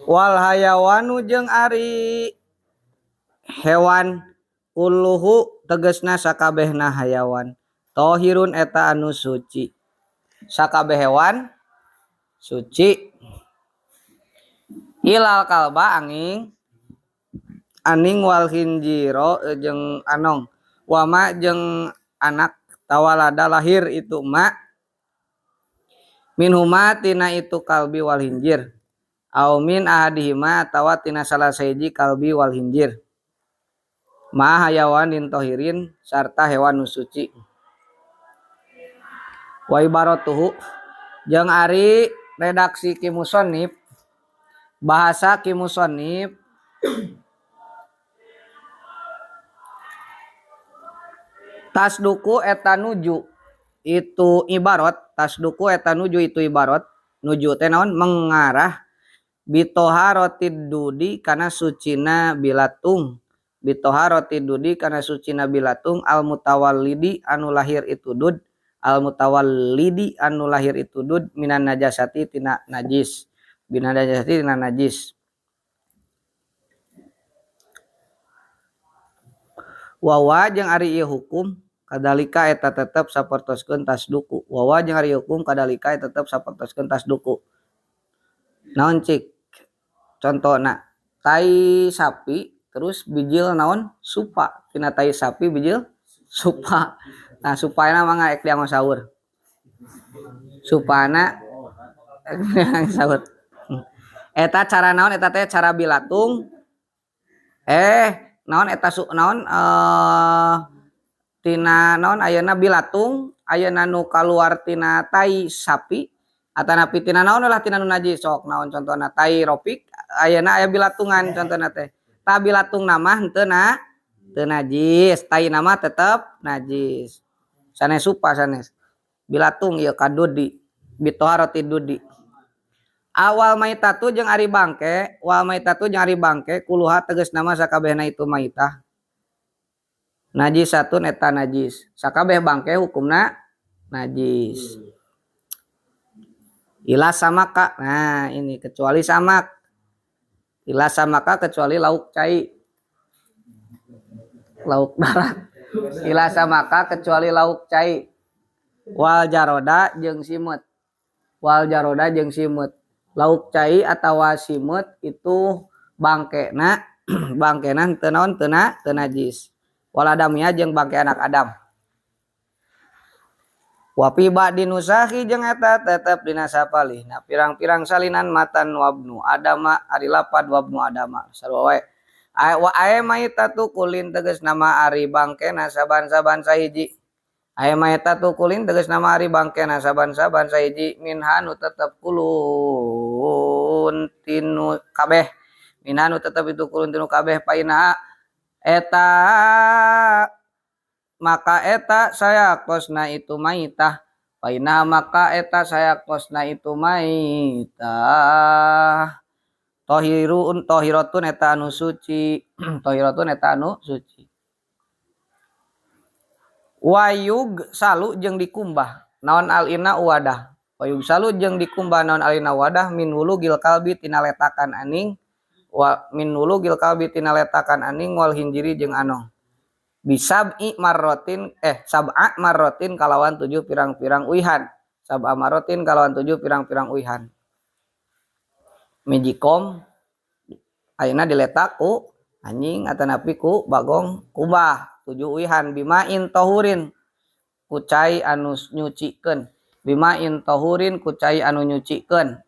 Wal hayawanu jeung ari hewan kulluhu tegesna sakabehna hayawan tohirun eta anu suci. Sakabeh hewan suci ilal kalba aning wal hinjiro jeung anong wama jeung anak tawalada lahir itu ma minhuma tina itu kalbi wal hinjir au min ahadihima tawa tina salah sahiji kalbi wal hinjir ma hayawanin tohirin sarta hewan nu suci. Wa ibaratuhu jeung ari redaksi Ki Musonif bahasa Ki Musonif tasduku eta nuju itu ibarat tasduku eta nuju itu ibarat nuju teh naon mengarah bitoharotid dudi kana sucina bilatung bitoharotid dudi kana sucina bilatung al mutawallidi anu lahir itu dud al mutawallidi anu lahir itu dud minan najasati tina najis binan najasati tina najis. Wawa jeung ari ieu hukum kadalika eta tetep sapertoskeun tasduku. Wawa jeung ari hukum kadalika eta tetep sapertoskeun tasduku. Naon cik? Contona tai sapi terus bijil naon supa. Tina tai sapi bijil supa. Nah supana mah ek dianggo sahur. Supana ek dianggo sahur. Eta cara naon eta teh cara bilatung. Naon eta naon tina naon ayeuna bilatung ayeuna nu kaluar tina tai sapi atanapi tina naon ulah tina nu najis sok naon contohna tai ropik ayeuna aya bilatungan contohna teh ta bilatung nama henteu teu najis tai nama tetep najis sanes supa sanes bilatung ieu kadudi bitoharati dudi. Awal maitatu jeung ari bangke wal maitatu jeung ari bangke kuluha tegas nama sakabehna itu maitah najisatun eta najis sakabeh bangke hukumna najis ila samaka. Nah ini kecuali samak ila samaka kecuali lauk cai lauk darat ila samaka kecuali lauk cai wal jaroda jeung simut wal jaroda jeung simut lauk cai atawa simut itu bangkena bangkena teu naon teu najis waladamnya jeung bangke anak Adam. Wapi ba'di nusahi jeung eta tetep dina sapalihna pirang-pirang salinan matan wabnu adama ari lapad wabnu adama sarua wae wa ae maitatu kulin tegas nama ari bangkena saban-saban sahiji ae maitatu kulin tegas nama ari bangkena saban-saban sahiji minhanu tetep kulun tinu kabeh minhanu tetep itu kulun tinu kabeh paina eta maka eta saya kosna itu maitah paina maka eta saya kosna itu maitah tohiratun eta anu suci tohiratun eta anu suci. Wayug salu jeung dikumbah naon alina wadah wayug salu jeung dikumbah naon alina wadah min wulugil kalbi tina letakan aning wa min wulugil kalbi tina letakan aning wal hinjiri jeung anong bisab'i marrotin sab'a marrotin kalawan 7 pirang-pirang uihan sab'a marrotin kalawan 7 pirang-pirang uihan mijikom ayeuna diletak ku anjing atanapi ku bagong kubah 7 uihan bimain tohurin kucai anu nyucikeun bimain tohurin kucai anu nyucikeun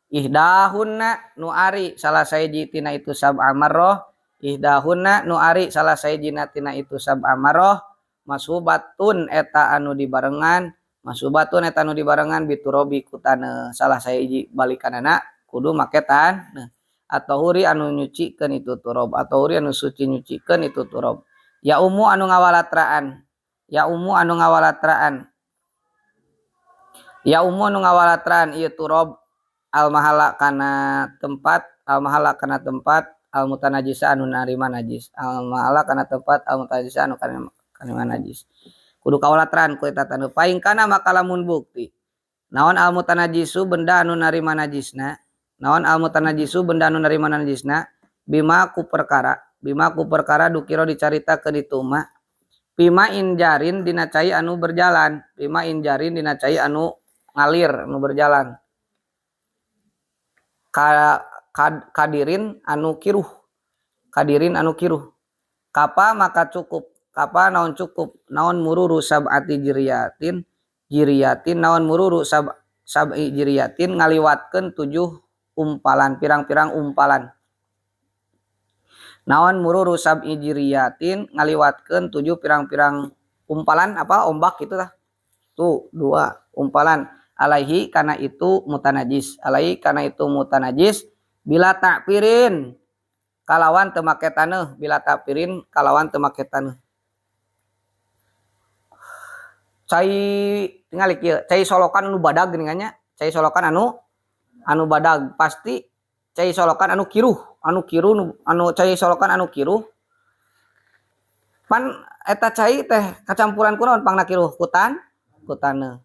ihdahunna nu ari salah sahiji tina itu sab'a marroh ihdahunna nu ari salah sahijina tina itu sab'a marroh masubatun eta anu dibarengan masubatun eta anu dibarengan biturobi kutana salah sahiji balikanana kudu make taneuh atau huri anu nyucikeun itu turob atau huri anu suci nyucikeun itu turob ya umu anu ngawalatraan ya umu anu ngawalatraan ya umu anu ngawalatraan ieu turob al mahala kana tempat al mutanajisa anu narima najis al mahala kana tempat al mutanajisa anu kana najis kudu kawalatran ku eta tanu paing kana maka lamun bukti naon al mutanajisu benda anu narima najisna naon al mutanajisu benda anu narimana najisna bima ku perkara dukiro dicarita ke ditu mah bima injarin dina cai anu berjalan bima injarin dina cai anu ngalir anu berjalan kadirin anu kiruh kapa maka cukup kapa naon cukup naon mururu sab'ati jiriyatin naon mururu sab'i jiriyatin ngaliwatkeun 7 umpalan pirang-pirang umpalan naon mururu sab'i jiriyatin ngaliwatkeun 7 pirang-pirang umpalan apa ombak gitu lah tuh 2 umpalan alaihi kana itu mutanajis bila takpirin kalawan teu make taneuh cai tingali kieu cai solokan anu badag geuningannya cai solokan anu badag pasti cai solokan anu kiruh cai solokan anu kiruh pan eta cai teh kacampuran kunaon pangna kiruh ku taneuh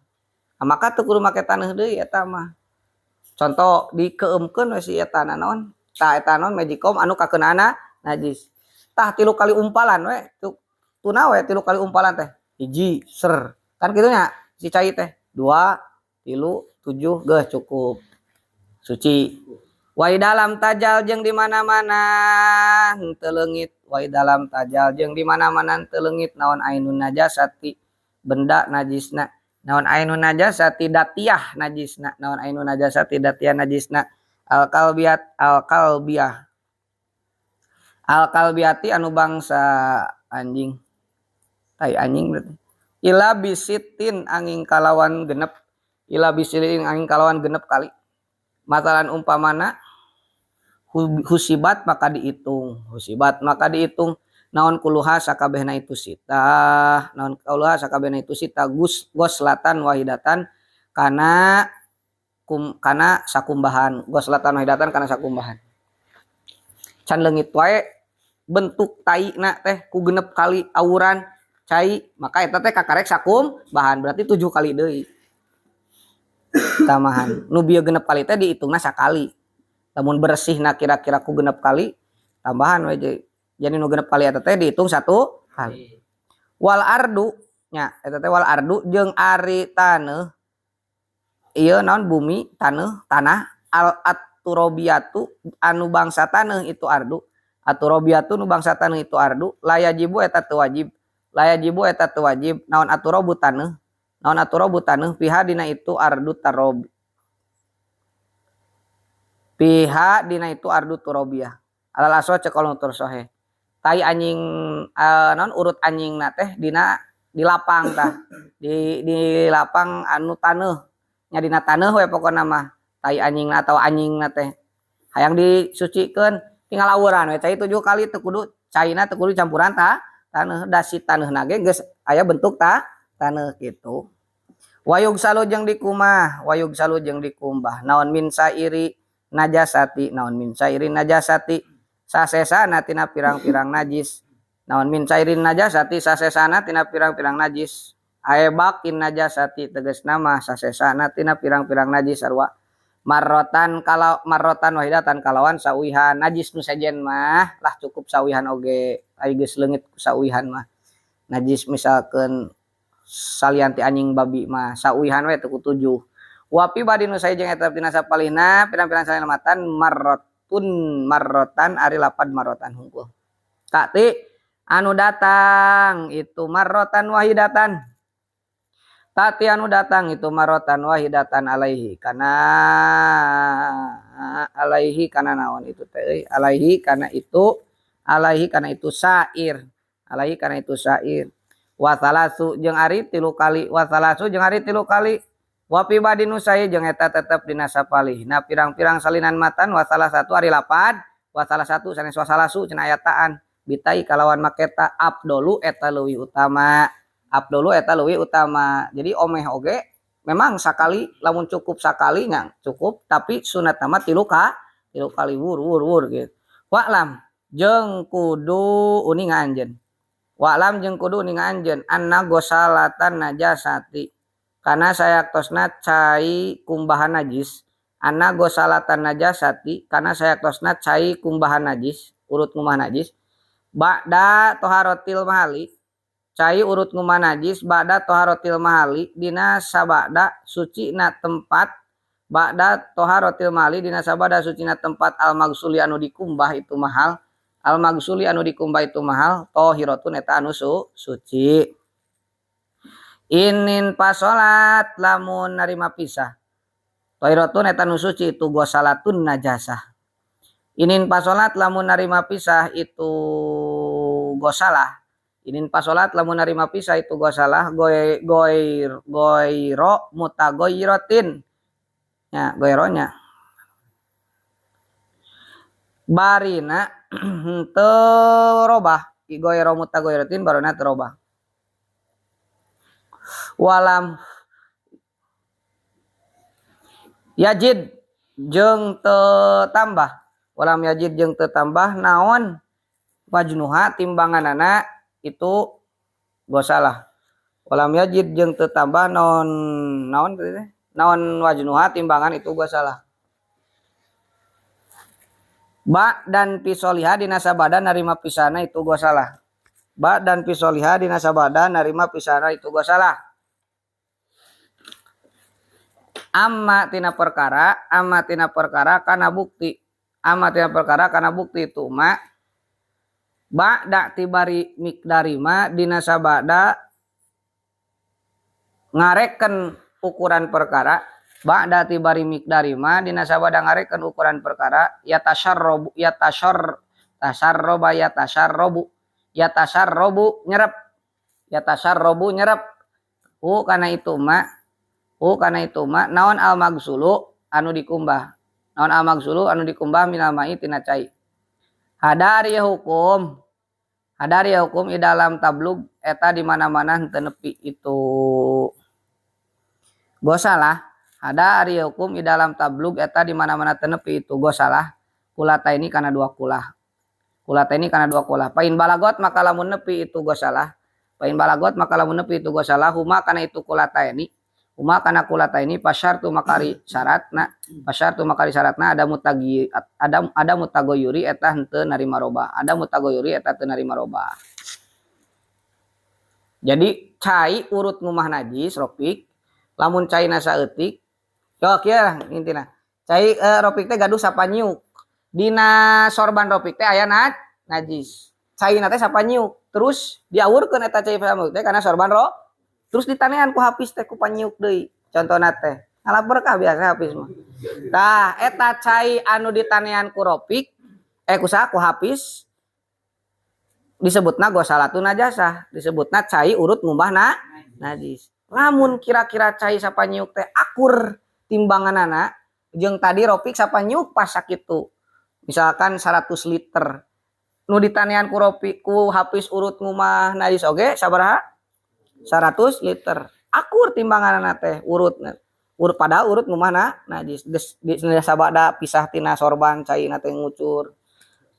maka teu kudu make taneuh deui eta mah contoh dikeumkeun we si eta naon tah eta naon magicom anu kakeunana najis tah 3 kali umpalan we tuna we 3 kali umpalan teh hiji ser kan kitu nya si cai teh 2 3 7 geuh cukup suci wai dalam tajal jeung di mana-mana henteu leungit wai dalam tajal jeung di mana-mana henteu leungit naon ainun najasati benda najisna naon ainun najasati datiyah najisna naon ainun najasati datiyah najisna al kalbiyati anu bangsa anjing tai anjing berarti ila bisitin angin kalawan genep kali matalan umpamana husibat maka dihitung naon kuluha sakabehna itu sita goslatan wahidatan kana sakumbahan can leungit wae bentuk taina teh ku genep kali awuran cai maka eta teh kakarek sakumbahan berarti 7 kali deui tamahan nu bieu genep kali teh dihitungna sakali lamun bersihna kira-kira ku genep kali tambahan we jadi nu genep kali eta teh dihitung 1 kali wal ardu nya eta teh wal ardu jeung ari taneuh ieu naon bumi tanah al aturobiyatu anu bangsa taneuh itu ardu aturobiyatu nu bangsa taneuh itu ardu layajibu eta teu wajib naon aturobu taneuh piha dina itu ardu tarob piha dina itu ardu turobiyah alal aswa cekol nutur sohe tai anjing naon urut anjingna teh dina di lapang tah di lapang anu taneuh nya dina taneuh we pokona mah tai anjingna atau anjingna teh hayang disucikeun tinggal awuran we cai 7 kali teu kudu caina teu kudu campuran taneuh dasi taneuhna ge geus aya bentuk taneuh kitu wayug salu jeung dikumbah naon min sairi najasati sasesana tina pirang-pirang najis naon min sairi najasati sasesana tina pirang-pirang najis aebakin najasati tegasna mah sasesana tina pirang-pirang najis sarua marrotan wahidatan kalawan sawihan najis nu sejen mah lah cukup sawihan oge aya geus leungit sawihan mah najis misalkeun salianti anjing babi mah sawihan we teu ku 7 wapi badi nu sae jeung eta tina sapalihna pirang-pirang salimatan marrotan ari lapad marrotan hungkul tati anu datang itu marrotan wahidatan tati anu datang itu marrotan wahidatan alaihi kana naon itu teh alaihi kana itu sair wasalasu jeung ari 3 kali wapi badi nu sae jeung eta tetep dina sapalihna pirang-pirang salinan matan wasalasatu ari lapad wasalasatu sanes wasalasu cenah ayataan bitai kalawan maketa abdolu eta leuwih utama jadi omeh oge memang sakali lamun cukup sakali nya cukup tapi sunat nama 3 kali wur gitu wa'lam jeung kudu uning anjeun anna gosalatan najasati kana sayaktosna cai kumbahan najis anna gosalatan najasati karena sayaktosna cai kumbahan najis urut ngumah najis ba'da toharotil mahali cai urut ngumah najis ba'da toharotil mahali dina sabada suci na tempat ba'da toharotil mahali dina sabada suci na tempat al magsuli anu dikumbah itu mahal al magsuli anu dikumbah itu mahal tohiratun eta anu suci. Inin pasolat lamun narima pisah tohiratun eta anu suci itu gosalatun najasah. Inin pasolat lamun narima pisah itu gosalah. Inin pasolat lamun narima pisah itu gosalah goiro mutagoirotin. Ya, goironya. Barina terobah. Goiro mutagoirotin barona terobah. Walam yajid jeung tetambah walam yajid jeung tetambah naon wajnuha timbanganana itu gosalah walam yajid jeung tetambah naon wajnuha timbangan itu gosalah ba dan pisoliha dina sabada narima pisana itu gosalah ba dan pisoliha dina sabada narima pisana itu gosalah amma tina perkara kana bukti itu ma ba'da tibari mikdarima dina sabada ngareken ukuran perkara ba'da tibari mikdarima dina sabada ngareken ukuran perkara yatasharrobu nyerep karena itu ma naon al magsulu anu dikumbah minal mai tina cai hadari hukum di dalam tablug eta di mana-mana henteu nepi itu gosalah hadari hukum di dalam tablug eta di mana-mana teu nepi itu gosalah kulata ini kana dua kulah pain balagot maka lamun nepi itu gosalah huma kana itu kulata ini kana kulata ini pasyartu makari syaratna ada mutagoyuri eta henteu narima robah jadi cai urut ngumah najis ropik lamun cai na saeutik yo kieu intina cai ropik teh gaduh sapanyuk dina sorban ropik teh aya najis cai na teh sapanyuk terus diawurkeun eta cai sapanyuk teh kana sorban terus ditanean ku hapis teh ku panyuk deui contona teh ngalah berkah biasa hapis mah tah eta cai anu ditanean ku ropik ku hapis disebutna gosalatun najasah disebutna cai urut ngubah najis lamun kira-kira cai sapanyuk teh akur timbanganana jeung tadi ropik sapanyuk pas sakitu misalkan 100 liter nu ditanean ku ropik ku hapis urut ngumah najis oge sabaraha 100 liter akur timbanganana teh urut padahal urut ngumahna najis di sabada pisah tina sorban cai na teh ngucur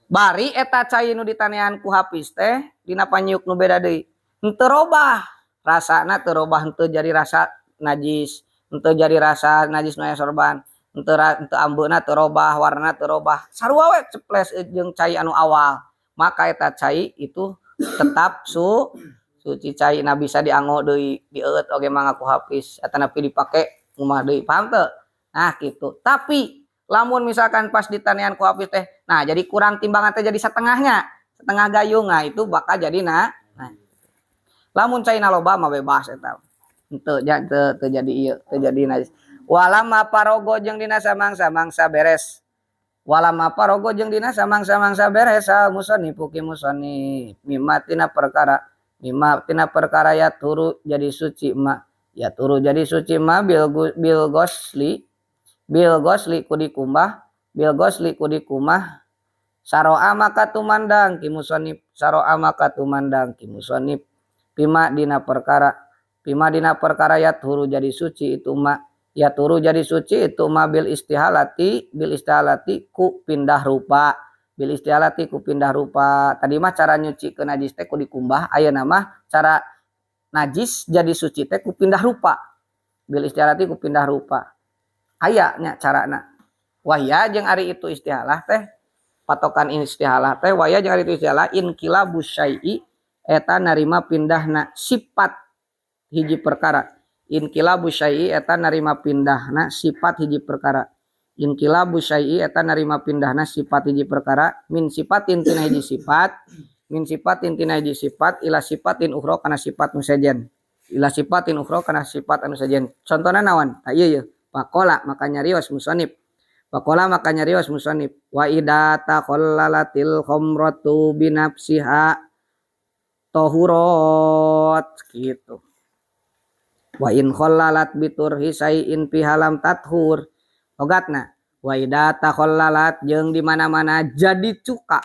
bari eta cai nu ditanean ku hapis teh dina panyuk nu beda deui henteu robah rasana teu robah henteu jadi rasa najis nu aya sorban henteu ambeuna teu robah warna teu robah sarua we ceples jeung cai anu awal maka eta cai itu tetap suci cai na bisa dianggo deui dieut oge mangga ku hapis eta nepi dipake ngumah deui paham teu nah gitu tapi lamun misalkan pas ditanean ku hapis teh nah jadi kurang timbangan teh jadi setengah gayung nah itu bakal jadi nah lamun cai na loba mah bebas eta henteu jadi ieu teu jadi najis walam aparogo jeung dina samangsa beres walam aparogo jeung dina samangsa beres musannif mimma tina perkara ya turu jadi suci ma bil gosli kudikumbah saro'a maka tumandang ki musannif pima dina perkara ya turu jadi suci itu ma bil istihalati ku pindah rupa tadi mah cara nyuci ke najis teh ku dikumbah ayeuna mah cara najis jadi suci teh ku pindah rupa bil istihalati ku pindah rupa aya nya carana wahya jeung ari itu istihalah teh patokan istihalah teh wahya jeung ari itu istihalah inqilabus syai'i eta narima pindahna sifat hiji perkara inqilabus syai'i eta narima pindahna sifat hiji perkara inqilabus syai'i eta narima pindahna sifat hiji perkara min sifatin tina hiji sifat min sifatin tina hiji sifat ila sifatin ukhra kana sifat nu sejen ila sifatin ukhra kana sifat anu sejen contohna naon tah ieu ye faqala maka nyarios musannif faqala maka nyarios musannif wa idza taqallalatil khamratu binafsiha tahurat gitu wa in khallalat biturhi syai'in fi halam tathur ogatna wa idza taqallalat jeung di mana-mana jadi cuka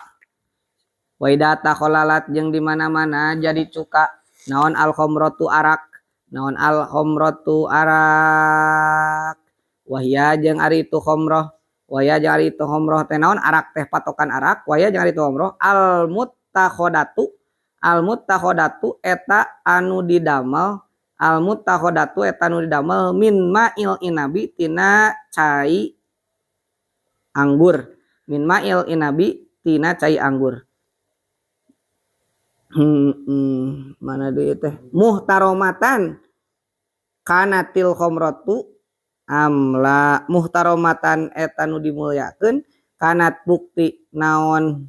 wa idza taqallalat jeung di mana-mana jadi cuka naon al khamratu arak naon al khamratu arak wahya jeung ari itu khamrah wahya jeung ari itu khamrah teh naon arak teh patokan arak wahya jeung ari itu khamrah al muttakhadatu eta anu didamel al muttakhadatu eta anu didamel min ma'il inabi tina cai anggur min ma'il inabi tina cai anggur mana deui teh muhtaromatan kanatil khamratu amla muhtaromatan eta nu dimulyakeun kanat bukti naon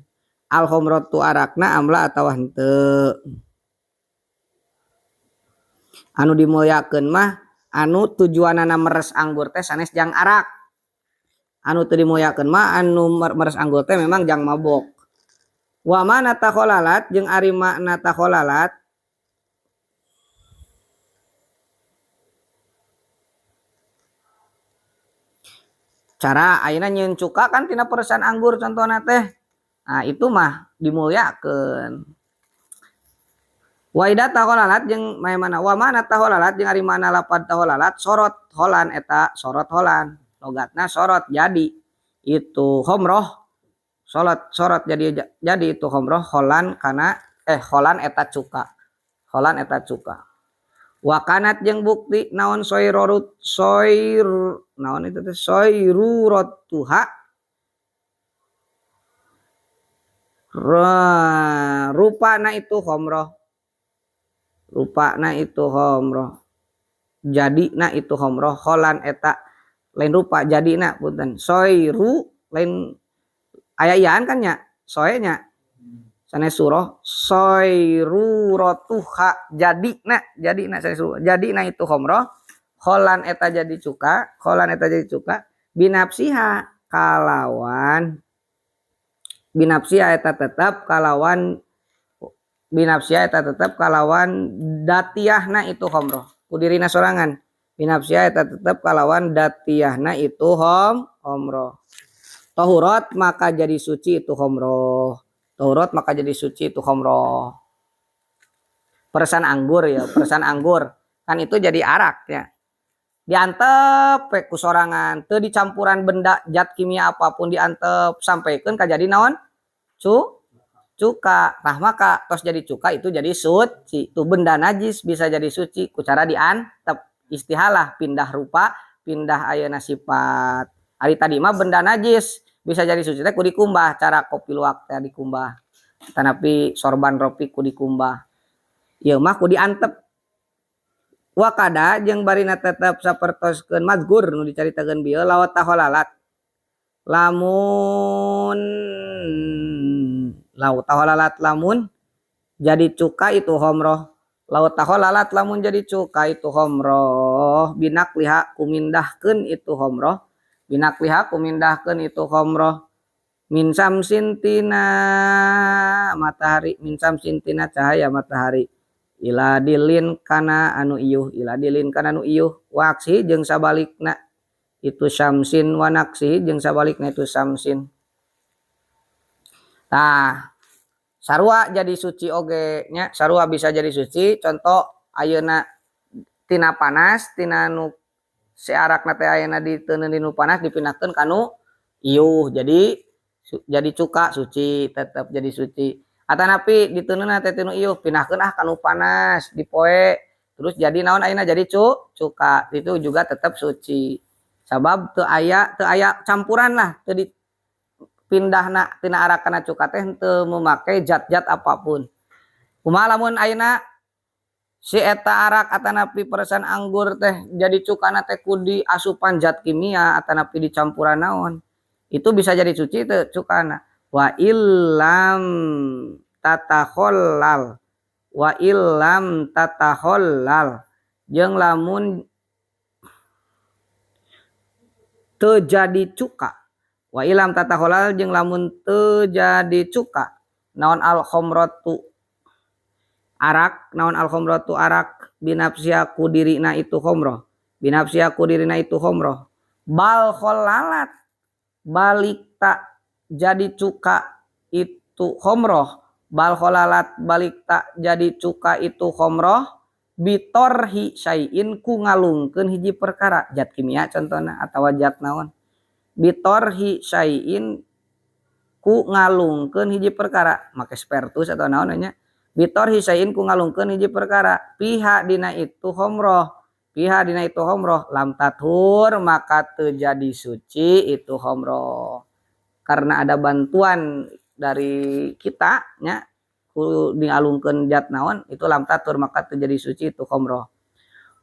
al khamratu arakna amla atawa henteu anu dimulyakeun mah anu tujuanana meres anggur teh sanes jang arak anu teu dimulyakeun mah anu meres anggur teh memang jang mabok wa mana takholalat jeung ari makna takholalat cara ayeuna nyieun cuka kan tina peresan anggur contohna teh nah itu mah dimulyakeun wa idza takholalat jeung mana wa mana takholalat jeung ari mana lapad takholalat sorot holan eta sorot holan logatna sorot jadi itu khamrah sorot jadi itu khamrah holan kana holan eta cuka holan eta cuka wa kanat jeung bukti naon naon itu teh soiruratuha rupana itu khamrah jadina itu khamrah holan eta lain rupa jadina punten soiru lain ayaan kan nya soenya sanes surah soiruratuha jadina sanes surah jadina itu khamrah holan eta jadi cuka binapsiha kalawan binapsiha eta tetap kalawan datiahna itu khamrah kudirina sorangan binapsiha eta tetap kalawan datiahna itu khamrah tahurat maka jadi suci itu khamrah peresan anggur kan itu jadi arak ya diantep ku sorangan teu dicampuran benda zat kimia apapun diantep sampaikan ka jadi naon cuka nah maka tos jadi cuka itu jadi suci itu benda najis bisa jadi suci ku cara diantep istihalah pindah rupa pindah ayeuna sifat ari tadi mah benda najis bisa jadi suci teh ku dikumbah cara kopi luwak teh dikumbah tanapi sorban ropi ku dikumbah ieu mah ku diantep wakada jeung barina tetep sapertoskeun mazkur nu dicaritakeun bieu lawat taholalat lamun jadi cuka itu khamrah laut taholalat lamun jadi cuka itu khamrah binakliha kumindahkeun itu khamrah min samsin tina matahari cahaya matahari ila dilin kana anu ieuh waksi jeung sabalikna itu samsin wa naksi jeung sabalikna itu samsin nah sarua jadi suci oge nya sarua bisa jadi suci contoh ayeuna tina panas tina nu searakna teh ayeuna diteuneun di nu panas dipindahkeun ka nu ieuh jadi cuka suci tetep jadi suci atanapi diteuneunna teh tinu ieuh pindahkeun ka nu panas dipoe terus jadi naon ayeuna jadi cuka itu juga tetap suci sabab teu aya campuran lah, teu dipindahna tina arakana cuka teh teu memakai zat-zat apapun. Kumaha lamun ayeuna si eta arak atanapi peresan anggur teh jadi cukana teh kudi asupan zat kimia atanapi dicampuran naon, itu bisa jadi suci teu cukana. Wa illam tatahollal, wa illam tatahollal, jeung lamun teu jadi cuka, wa illam tatahollal jeung lamun teu jadi cuka, naon al khamratu arak, naon al khamratu arak, binafsiha ku dirina itu khamrah, binafsiha ku dirina itu khamrah, bal kholalat balik tak jadi cuka itu khamrah, bal kholalat balik tak jadi cuka itu khamrah, bitorhi syai'in ku ngalungkeun hiji perkara, zat kimia contohna atawa zat naon, bitorhi syai'in ku ngalungkeun hiji perkara, make spertus atau naon nya, bitorhi syai'in ku ngalungkeun hiji perkara, piha dina itu khamrah, piha dina itu khamrah, lam tathur maka teu jadi suci itu khamrah. Karena ada bantuan dari kita nya ku dialungkeun zat naon itu lam tathur maka teu jadi suci itu khamrah.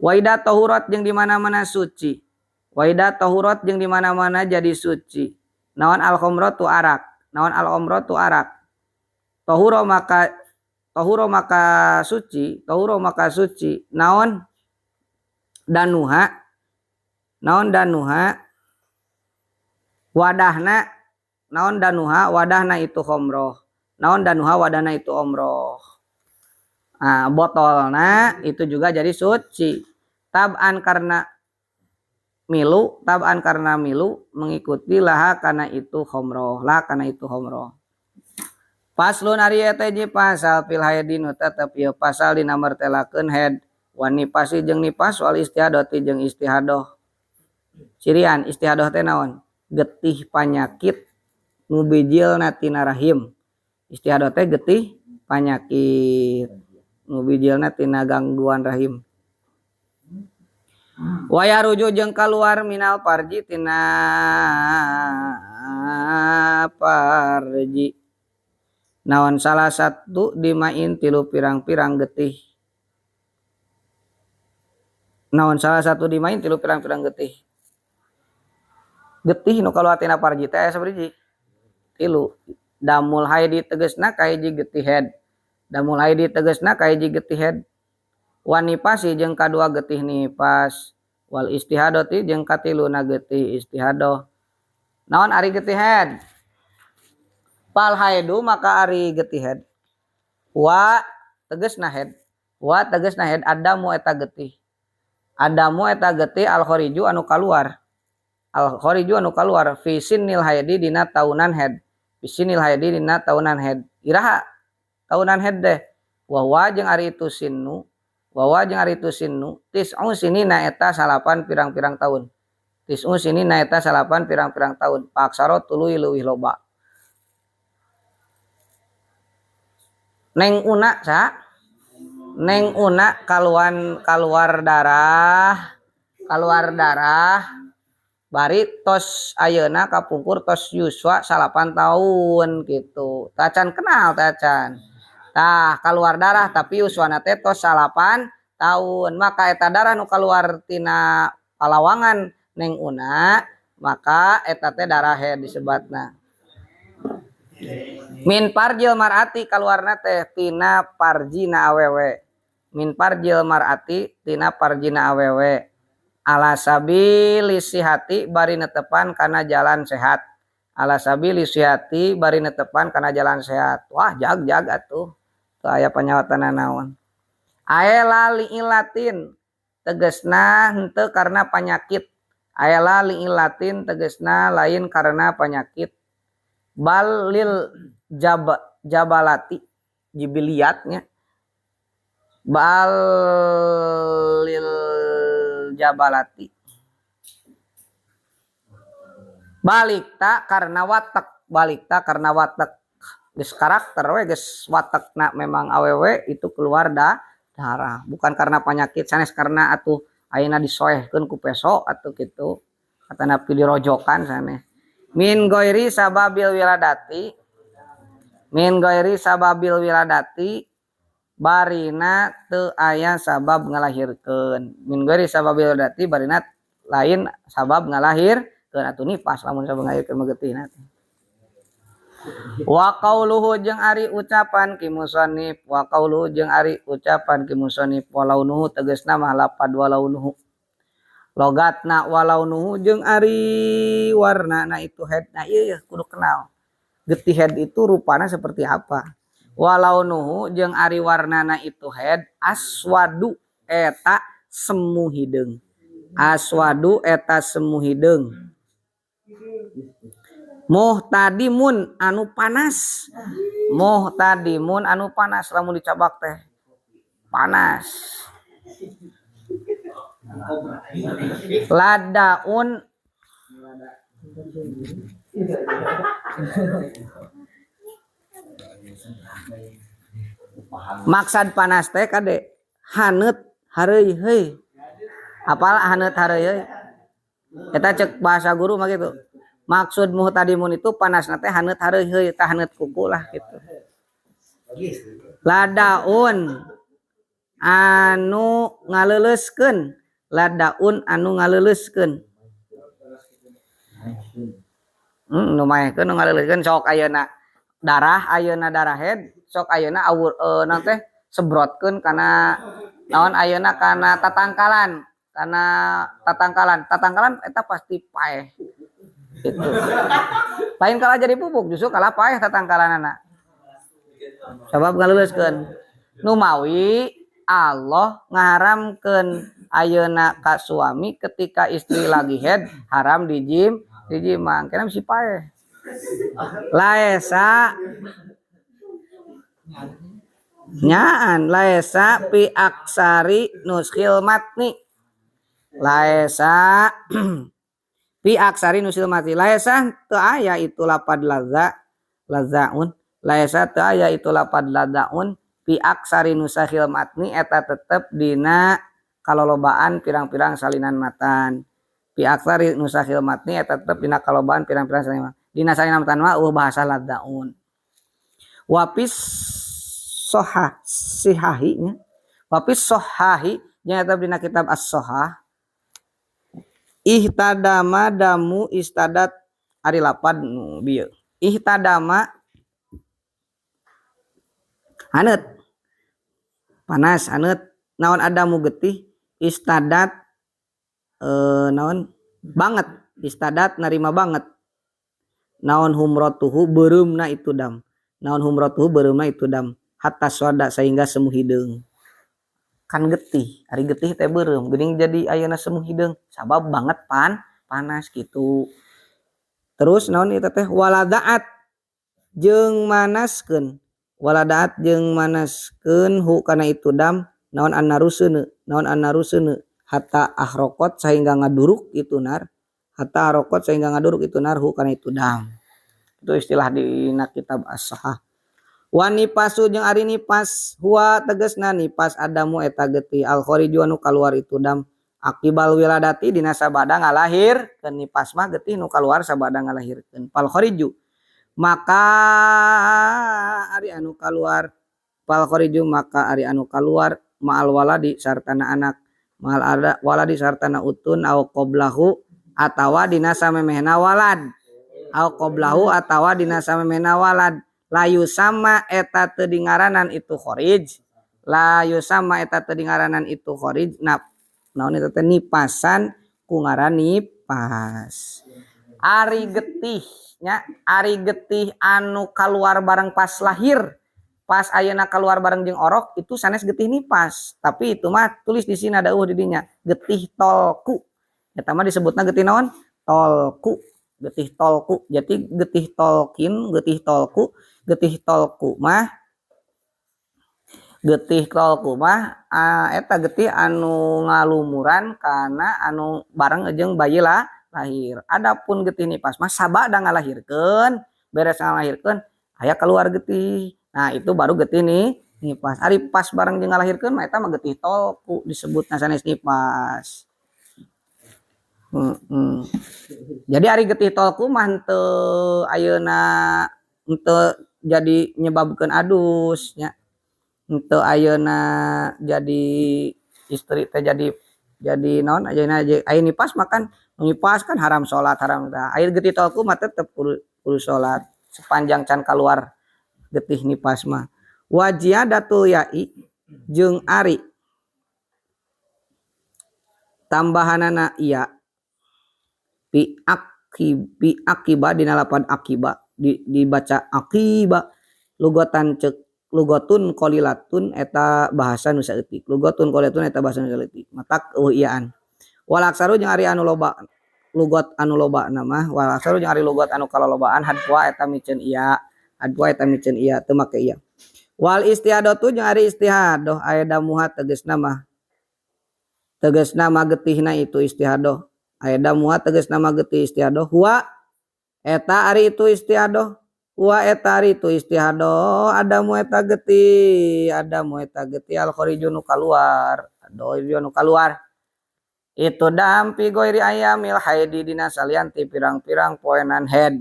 Waida tahurat jeung di mana-mana suci, waida tahurat jeung di mana-mana jadi suci, naon al khamratu arak, naon al khamratu arak, tahura maka suci, tahura maka suci, naon danuha, naon danuha, wadahna, naon danuha wadahna itu khamrah, naon danuha wadahna itu khamrah. Nah, botolna itu juga jadi suci, tab'an karena milu, tab'an karena milu mengikuti laha kana itu khamrah, lah kana itu khamrah. Paslun ari eta hiji pasal fil haidin tetep ieu pasal dina martelakeun haid, wan nipasi jeung nipas, wal istihadati jeung istihadah. Cirian istihadah teh naon? Getih panyakit nu bijilna tina rahim. Istihadah teh getih panyakit nu bijilna tina gangguan rahim. Waya rujuk jeung kaluar minal parji tina parji, naon salah satu dimain tilu pirang-pirang getih, naon salah satu dimain tilu pirang-pirang getih, getih nu kaluar tina parji teh aya sabariji? Tilu. Damul haidi tegesna ka hiji getih haid, damul haidi tegesna ka hiji getih haid, wan nipasi jeung kadua getih nipas, wal istihadati jeung katiluna getih istihadah. Naon ari getih haid? Pal haidu maka ari getih haid, wa tegesna haid, wa tegesna haid, adamu eta getih, adamu eta getih al khariju anu kaluar, al khariju anu kaluar fi sinnil haidi dina taunan haid, fi sinnil haidi dina taunan haid. Iraha taunan haid deh? Wa jeung ari itu sinnu, wa jeung ari itu sinnu, tis'u sinina eta salapan pirang-pirang tahun, tis'u sinina eta salapan pirang-pirang tahun, paksaro tuluy leuwih loba. Neng una sa, neng una keluar darah, bari tos ayeuna kapungkur tos yuswa salapan tahun gitu. Tacan kenal tacan. Tah keluar darah tapi yuswana teh tos salapan tahun, maka eta darah nu keluar tina palawangan neng una, maka eta teh darah haid disebatna. Min parjil mar'ati kaluarna teh tina parjina awewe, min parjil mar'ati tina parjina awewe, ala sabili sihati bari netepan kana jalan sehat, ala sabili sihati bari netepan kana jalan sehat. Wah jag atuh teu aya panyawatana naon. Aela liilatin tegesna henteu karena penyakit, aela liilatin tegesna lain karena penyakit, balil jabalati jibiliatnya, balil jabalati balikta karena watak, balikta karena watak, geus karakter we geus watakna memang awewe itu keluar darah, bukan karena penyakit sanes karena atuh ayeuna disoehkeun ku peso atuh kitu. atana dirojokan sana. Min goiri sababil wiladati, min goiri sababil wiladati, barina teu aya sabab ngalahirkeun. Min goiri sababil wiladati, barina lain sabab ngalahirkeun. Atuh nipas lamun sabab ngalahirkeun mah getihna. Wa qauluhu jeung ari ucapan ki musannif, wa qauluhu jeung ari ucapan ki musannif, walaunuhu tegasna mah lapad walaunuhu. Logatna walaunuhu jeung ari warnana itu head. Nah ieu kudu kenal. Getih head itu rupana seperti apa? Walaunuhu jeung ari warnana itu head aswadu eta semu hideung. Aswadu eta semu hideung. Muhtadimun anu panas, muhtadimun anu panas, lamun dicabak teh panas. Ladaun maksad panas teh kade haneut hareuy heuy. Apal haneut hareuy heuy? Eta cek bahasa guru mah gitu. Maksud muhtadimun itu panas nate haneut hareuy heuy tah haneut kuku lah gitu. Ladaun anu ngaleleuskeun, ladaun anu ngaleleuskeun. Nu maehkeun nu ngaleleuskeun sok ayeuna darah head, sok ayeuna awur naon teh sebrotkeun kana naon ayeuna kana tatangkalan, tatangkalan eta pasti paeh. Gitu. Lain kala jadi pupuk justru kalah paeh tatangkalanana. Sabab ngaleuleuskeun. Nu mawi Allah ngaharamkeun ayeuna ka suami ketika istri lagi head haram dijimang. Kenapa si paeh? Laesa nyaan laesa pi aksari nuskil matni. Laesa fi aksari nusil mati laisa teu aya itu lapad lazaun laisa teu aya itu lapad lazaun fi aksari nusahil matni eta tetep dina kalolobaan pirang-pirang salinan matan. Fi aksari nusahil matni eta tetep dina kalolobaan pirang-pirang salinan matan. Dina salinan matan mah bahasa lazaun. Wapis soha sihahi nya. Wapis sohahi nya eta dina kitab as-sohah. Ihtadama damu istadat ari lapad bieu. Ihtadama haneut panas haneut naon adamu getih istadat naon banget istadat narima banget naon humratuhu beureumna itu dam naon humratuhu beureumna itu dam hatta swada sehingga semu hideung. Kan getih, ari getih teh beureum, geuning jadi ayeuna semu hideung sabab banget panas gitu. Terus naon eta teh waladaat jeung manaskeun. Waladaat jeung manaskeun hu kana itu dam naon annaruseun hatta ahrokot sehingga ngaduruk itu nar. Hatta ahrokot sehingga ngaduruk itu nar hu kana itu dam. Itu istilah dina kitab as-sahah. Wani pasu jeung ari nipas huwa tegasna nipas adamu eta getih al khariju anu kaluar itu dam akibal wiladati dina sabada ngalahirkeun nipas mah getih nu kaluar sabada ngalahirkeun pal khariju maka ari anu kaluar pal khariju maka ari anu kaluar ma'al waladi sartana anak ma'al ada waladi sartana utun au qablahu atawa dina samemehna walad au qablahu atawa dina samemehna walad layu sama eta teu dingaranan itu kharij layu sama eta teu dingaranan itu kharij naon eta teh nipasan ku ngaran nipas ari getih nya ari getih anu kaluar bareng pas lahir pas ayeuna kaluar bareng jeung orok itu sanes getih nipas tapi itu mah tulis di sini ada di dinya getih tolku eta mah disebutna getih naon tolku getih tolku jadi getih tolkin getih tolku getih tolku mah eta getih anu ngalumuran kana anu bareng jeung bayi lahir. Adapun getih nipas mah sabada ngalahirkeun beres ngalahirkeun aya keluar getih. Nah itu baru getih nipas. Ari pas bareng jeung ngalahirkeun mah eta mah getih tolku disebutna sanes nipas. Jadi ari getih tolku mah henteu ayeuna henteu jadi nyebabkeun adusnya. Henteu ayeuna jadi istri teh jadi naon ayeuna aya nipas makan nipas kan haram salat haram tah. Air getih tolku mah tetep kudu salat sepanjang can kaluar getih nipas mah. Wajiyadatul ya'i jeung ari tambahanana iya pi akiba dina lapan akiba dibaca akiba lugatan cek lugotun qalilatun eta bahasa nu saeutik lugotun qalilatun eta bahasa nu saeutik matak iaan walaksaru jeung ari anu loba lugot anu loba nama walaksaru jeung ari lugot anu kalolobaan hadwa eta mikeun iya hadwa eta mikeun iya teu make iya wal istihadatu jeung ari istihadoh aya damuha tegasna mah getihna itu istihadoh aya damuha tegasna mah getih istihadoh huwa eta ari itu istihadoh huwa eta ari itu istihadoh adamu eta getih al kharijun kaluar nu kaluar itu dampi goiri ayamil haidi dina salianti pirang-pirang poenan head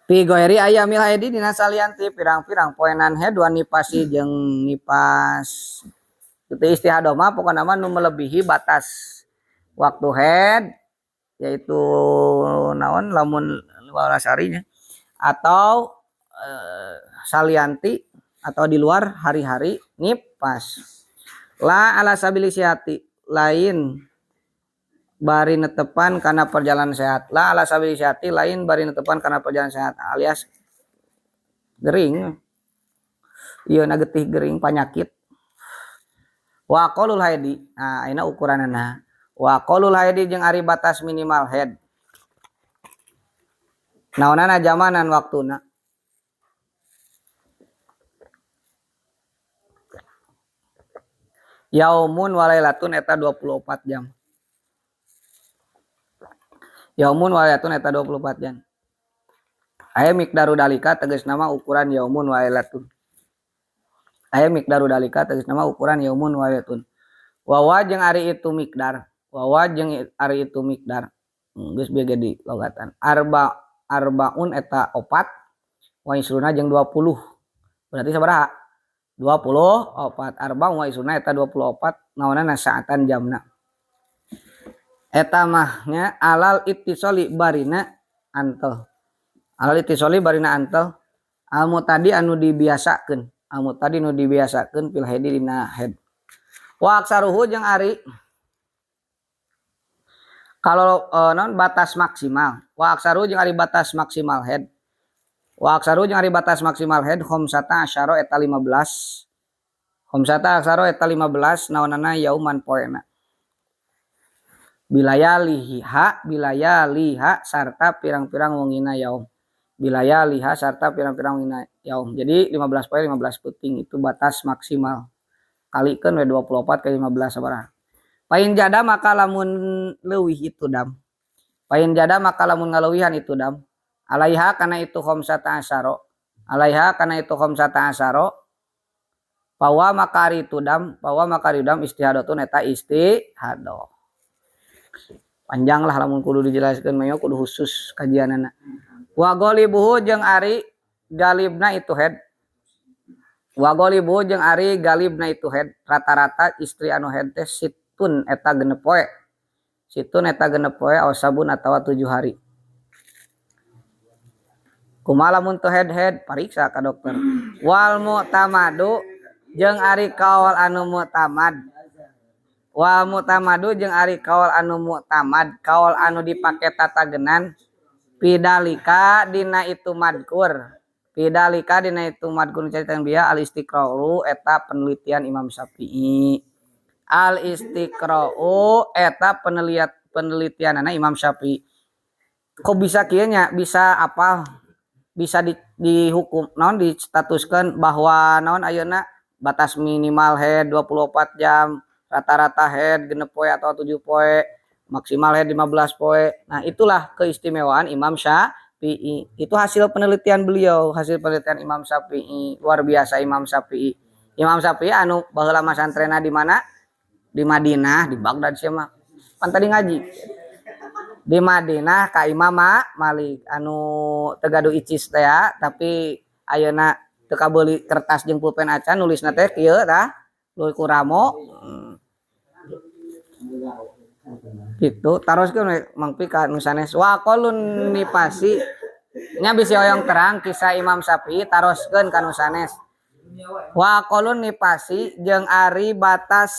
Pigoeri ayamil haidi dina salianti pirang-pirang poenan head wa nipasi jeung nipas itu istihadoh mah pokona mah nu melebihi batas waktu head yaitu naon lamun 12 harinya atau salianti atau di luar hari-hari nipas la ala sabilisihati lain bari netepan karena perjalanan sehat la ala sabilisihati lain bari netepan karena perjalanan sehat alias gering ieu na getih gering panyakit wa qalul haidi nah ayeuna ukuranana wa qalul haidi jeung ari batas minimal head naonana jamanan waktuna yaumun walailatun eta 24 jam yaumun walailatun eta 24 jam aya miqdaru dalika tegasna mah ukuran yaumun walailatun aya miqdaru dalika tegasna mah ukuran yaumun walailatun wawa jeung ari itu miqdar geus bege di logatan arbaun eta 4 wa isruna jeung 20 berarti sabaraha 24 arbaun wa isruna eta 24 naonana saatan jamna eta mahnya alal ittisoli barina antel almu tadi anu dibiasakeun fil haidi dina haid wa aksaruhu jeung ari kalau non batas maksimal wa aksaru jeung ari batas maksimal haid khamsata asyara eta 15 naonana yauman poena bilaya liha sarta pirang-pirang wongina yaum jadi 15 poe 15 puting itu batas maksimal kalikeun we 24 kali 15 sabaraha pain jada maka lamun leuwih itu dam ngaleuwihan itu dam alaiha kana itu khamsata asyara pawa makari dam istihadatun eta istihadah panjang lah lamun kudu dijelaskeun mah kudu khusus kajianana wa ghalibuhu jeung ari galibna itu head rata-rata istri anu head teh situn eta genep poe aw sabun atawa 7 hari kumaha lamun teu head pariksa ka dokter wal mu'tamadu jeung ari kaul anu mu'tamad kaul anu dipake tatagenan pidalika dina itu madkur caritakeun bieu al istiqra'u eta penelitian Imam Syafi'i penelitianana Imam Syafi'i kok bisa kieu nya bisa dihukum naon distatuskeun bahwa naon ayeuna batas minimal head 24 jam rata-rata head genep poe atau 7 poe maksimal head 15 poe nah itulah keistimewaan Imam Syafi'i Syafi'i. Itu hasil penelitian beliau, hasil penelitian Imam Syafi'i. Luar biasa Imam Syafi'i. Imam Syafi'i anu baheula masantrena di mana? Di Madinah, di Baghdad sih mah. Pan tadi ngaji. Di Madinah ka Imam Malik anu teu gaduh icis teh ya, tapi ayeuna teu kabeuli kertas jeung pulpen acan nulisna teh kieu tah. Luy kuramo. Gitu taroskeun mangpi ka nu sanes wa qalun nipasi nya bisi oyong terang kisah Imam Syafi'i taroskeun ka nu sanes wa qalun nipasi jeung ari batas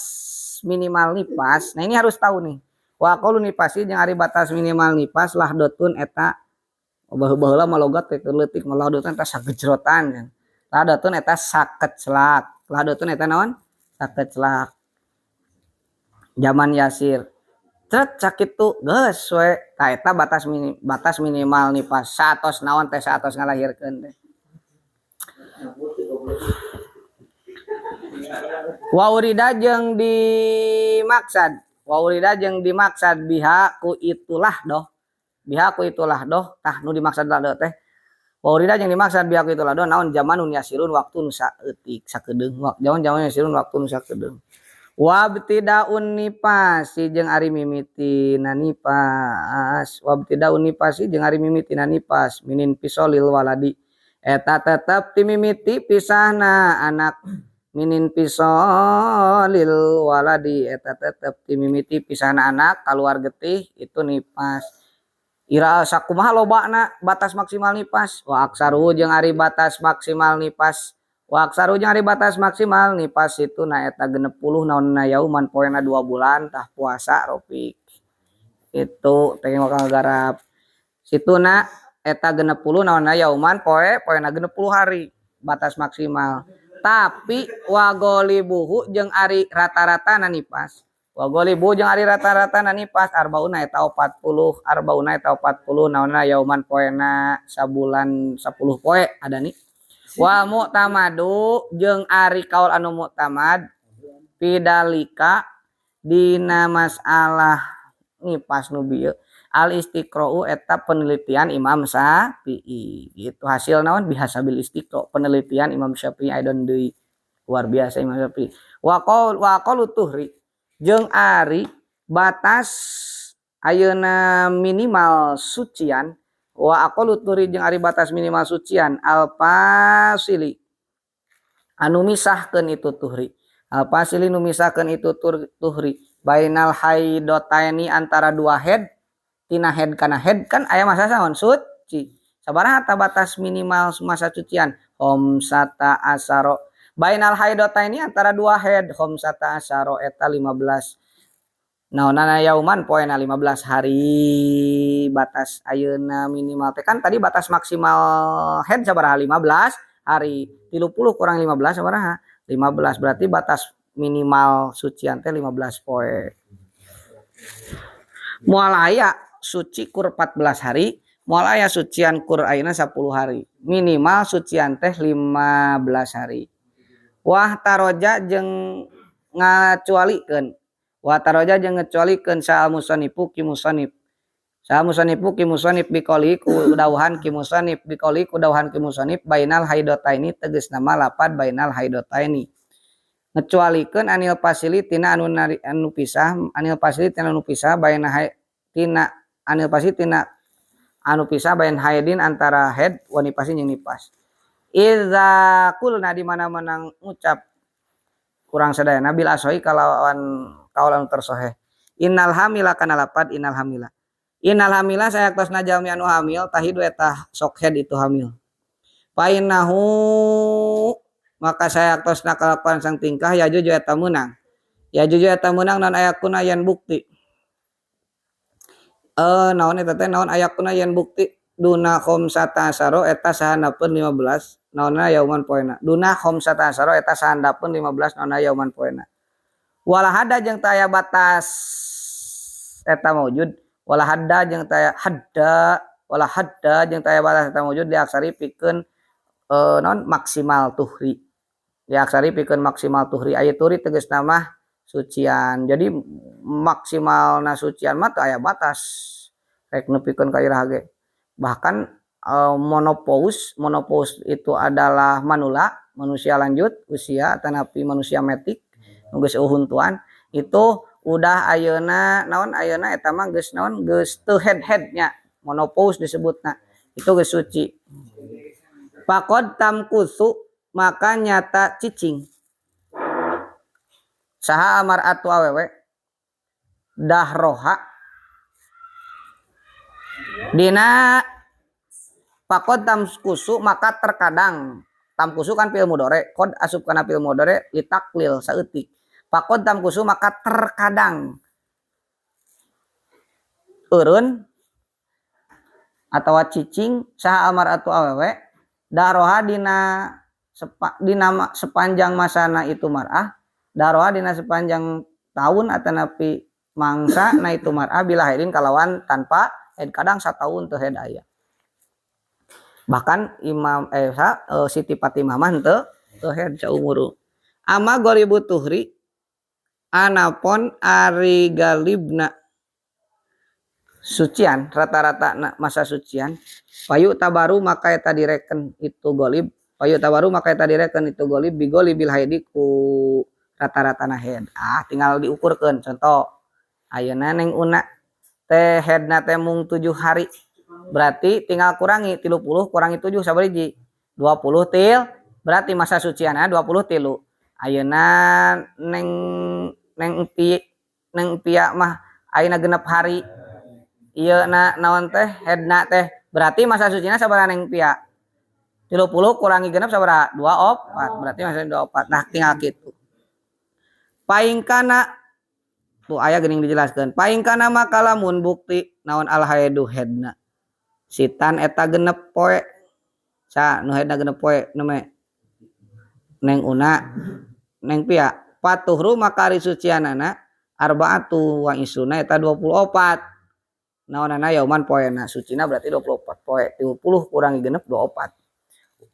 minimal nipas. Nah ini harus tahu nih wa qalun nipasi jeung ari batas minimal nipas lahdotun eta baheula malogat teh leutik lahdotun eta sagejrotan kan lahdotun eta sakeclak lahdotun eta naon sakeclak zaman yasir cek sakit tuh geus we ka eta batas minimal nipas satos naon teh satos ngalahirkeun teh wa urida jeung dimaksad biha ku itulah doh tah nu dimaksad lah teh wa urida jeung dimaksad biha ku itulah doh naon zamanun yasirun waktu nu saeutik sakedeung zaman yasirun waktu nu sakedeung wabtidaun nipasi jeung ari mimitina nipas minin pisolil waladi eta tetep timimiti pisahna anak minin pisolil waladi eta tetep timimiti pisahna anak kaluar getih itu nipas ira sakumaha lobana batas maksimal nipas wa aksaru jeung ari batas maksimal nipas itu na eta 60 naonna yauman poena 2 bulan tah puasa ropik itu tengok garap situna eta 60 naonna yauman poena 60 hari batas maksimal tapi wagolibuhu jeung ari rata-rata na nipas arbauna eta 40 naonna yauman poena sabulan 10 poe ada nih wa mu'tamadu jeung ari kaul anu mu'tamad pidalika dina masalah nipas nu bieu al istiqra'u eta penelitian Imam Syafi'i gitu hasil naon bihasabil istiqra penelitian Imam Syafi'i aidon deui luar biasa Imam Syafi'i wa qalu tuhri jeung ari batas ayeuna minimal sucian wa aqallu turi jeung ari batas minimal sucian alpasili anu misahkeun itu tuhri alpasili nu misahkeun itu tuhri bainal haidotaini antara dua head tina head kana head kan aya masa saon suci sabaraha ta batas minimal masa sucian homsata asaro bainal haidotaini antara dua head homsata asaro eta 15 naonana yauman poena 15 hari batas ayeuna minimal teh kan tadi batas maksimal head sabaraha 15 hari 30 kurang 15 sabaraha 15 berarti batas minimal sucian teh 15 poe moal aya suci kur 14 hari moal aya sucian kur ayeuna 10 hari minimal sucian teh 15 hari wah taroja jeung ngacualikeun wa taroja jeung ngecualikeun sa musanifu ki musannif biqoli ku dawuhan ki musannif bainal haidataini tegasna lapad bainal haidataini ngecualikeun anil pasili tina anu pisah bain haidin antara haid wa nipasin jeung nipas iza kulna di mana-mana ngucap kurang sadayana bil asoi kalawan kaulan tersoheh innal hamila kana lapad innal hamila saya tosna jalmi anu hamil tahidu eta sok head itu hamil painahu maka saya tosna kalapan sang tingkah ya juju eta menang non ayakuna yan bukti naon eta teh naon ayakuna yan bukti duna khamsata asaro eta sahandapeun 15 naonna yauman poena duna khamsata asaro eta sahandapeun 15 naonna yauman poena wala hada jeung taya batas eta maujud wala hadda jeung taya batas eta maujud diaksari pikeun non maksimal tuhri aya turi tegasna mah sucian jadi maksimalna sucian mah aya batas rek nepikeun ka irah ge bahkan Monopause itu adalah manula, manusia lanjut usia tanapi manusia metik geus uhuntuan itu udah ayeuna naon ayeuna eta mah geus naon geus teu head-headnya monopause disebutna itu geus suci. Faqad tamkusu maka nyata cicing saha amar'atu awewe dahroha dina faqad tamkusu maka terkadang tamkusu kan fi'il mudhari qad asup kana fi'il mudhari litaklil saeutik faqad tamkusu maka terkadang eureun atawa cicing saha amar'atu awewe daroha dina sepanjang masana itu mar'ah daroha dina sepanjang tahun atanapi mangsa na itu mar'ah bila haidin kalawan tanpa haid kadang satahun teu haid aya bahkan Imam Siti Fatimah mah teu haid saumur ama gharibut tuhri anapon ari galibna sucian rata-rata masa sucian payu tabaru maka eta direken itu golib payu tabaru maka eta direken itu golib bigolibil haidi ku rata-rata na haid tinggal diukurkeun contoh ayeuna neng una teh haidna teh mung 7 hari berarti tinggal kurangi 30 kurangi 7 sabariji 20 til berarti masa suciana 20 tilu ayeuna neng pia mah ayeuna genep hari iya naon teh headna teh berarti masa sucina sabaraha neng pia 30 kurangi genep sabaraha 24 berarti masa 24 nah tinggal kitu paingkana tuh aya geuning dijelaskeun paingkana makalamun bukti naon al haidu headna sitan eta genep poe sa nu headna genep poe neme neng una neng pia patuhru maka ari sucianana arbaatu wa isuna eta 24 naonana yauman poena sucina berarti 24 poe 30 kurangi genep 24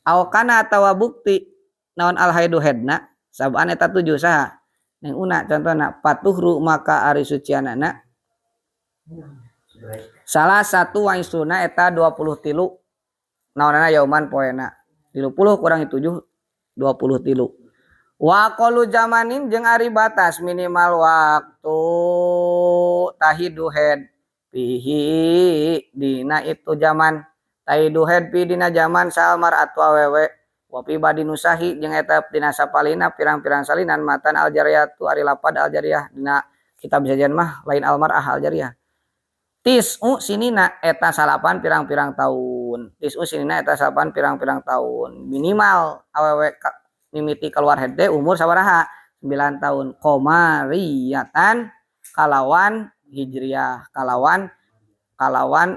awakana atawa bukti naon al haidu hedna sabaan eta 7 saha neng una contohna patuhru maka ari sucianana salah satu wa isuna eta 20 tilu naonana yauman poena 30 kurangi 7 20 tilu wa qalu zamanin jeung ari batas minimal waktu tahidu head pihi dina itu zaman taidu head pi dina zaman salmar atau awewe wapi badi nusahi jeung eta dina sapalina pirang-pirang salinan matan aljariyah tu ari lapad aljariyah dina kitab sajian mah lain almarah aljariyah tisu sinina eta salapan pirang-pirang tahun tisu sinina eta salapan pirang-pirang tahun minimal awewe mimiti keluar head umur sabaraha 9 tahun komariatan kalawan hijriyah kalawan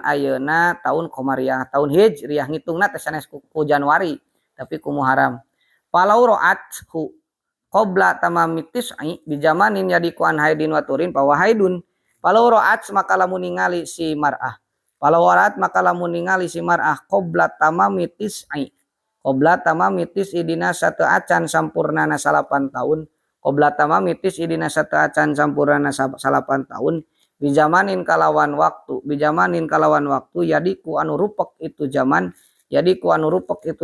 ayeuna tahun komariah tahun hijriyah ngitungna teh sanes ku Januari tapi ku Muharram palau ro'athu qabla tamamitis di zamanin yadiku an haidin wa turin pawa haidun palau ro'at maka lamun ningali si mar'ah palau warat maka lamun ningali si mar'ah qabla tamamitis qabla tamamitis idina satu acan sampurnana 8 tahun qabla tamamitis idina satu acan sampurnana 8 tahun bijamanin kalawan waktu yadiku anu rupek itu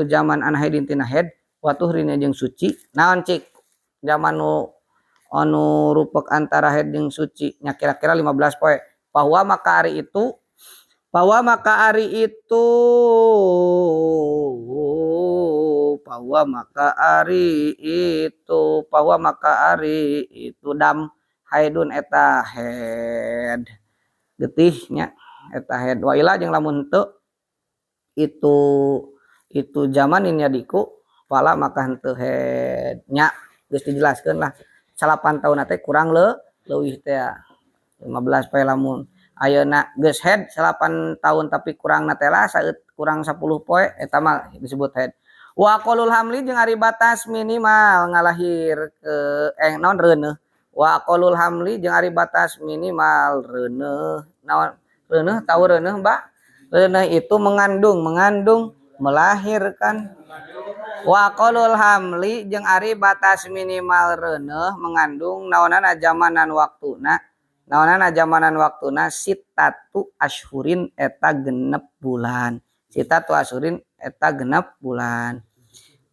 zaman an haidin tina haid wa tuhrina jeung suci naon cik zaman anu rupek antara haid jeung suci nya kira-kira 15 poe bahwa maka ari itu dam haidun eta head getihnya eta head wa ila jeung lamun henteu itu zamanin yadiku pala maka henteu head nya geus dijelaskeun lah 8 tahun teh kurang leuwih teh 15 poe lamun ayeuna geus head 8 tahun tapi kurang na teh lah kurang 10 poe eta mah disebut head wa qalul hamli jeung ari batas minimal ngalahir naon reuneuh wa qalul hamli jeung ari batas minimal reuneuh naon reuneuh tahu reuneuh Mbak reuneuh itu mengandung melahirkan wa qalul hamli jeung ari batas minimal reuneuh mengandung naonana zamanan waktuna sitatu asyhurin eta 6 bulan sitatu asyurin eta genep bulan.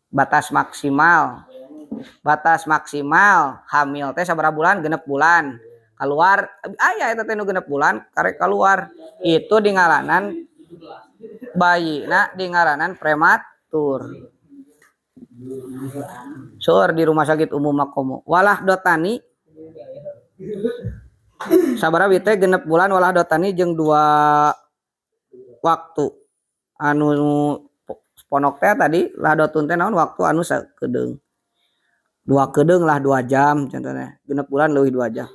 Batas maksimal hamil teh sabaraha bulan? Genep bulan. Keluar aya eta teh nu genep bulan karek keluar itu dingaranan bayina dingaranan prematur. Sur di rumah sakit umum Makomo. Walah dotani sabaraha teh genep bulan walah dotani jeung 2 waktu anu ponok teh tadi lah dotun teh naon waktu anu sakedeung 2 kedeung lah 2 jam contohnya genep bulan leuwih 2 jam.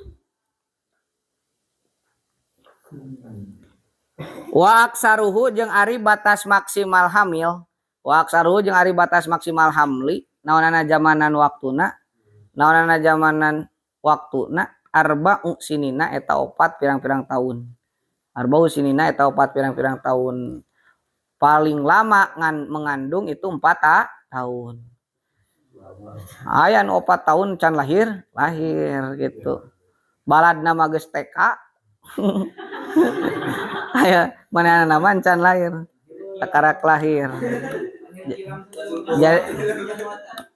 Wa aksaruhu jeung ari batas maksimal hamil wa aksaruhu jeung ari batas maksimal hamli naonana zamanan waktuna arba'u sinina eta 4 pirang-pirang tahun. Arba'u sinina eta 4 pirang-pirang tahun. Paling lama mengandung itu 4 tahun. Aya nu 4 tahun can lahir gitu. Baladna mah geus TK. Aya manehna nama can lahir. Takarak lahir.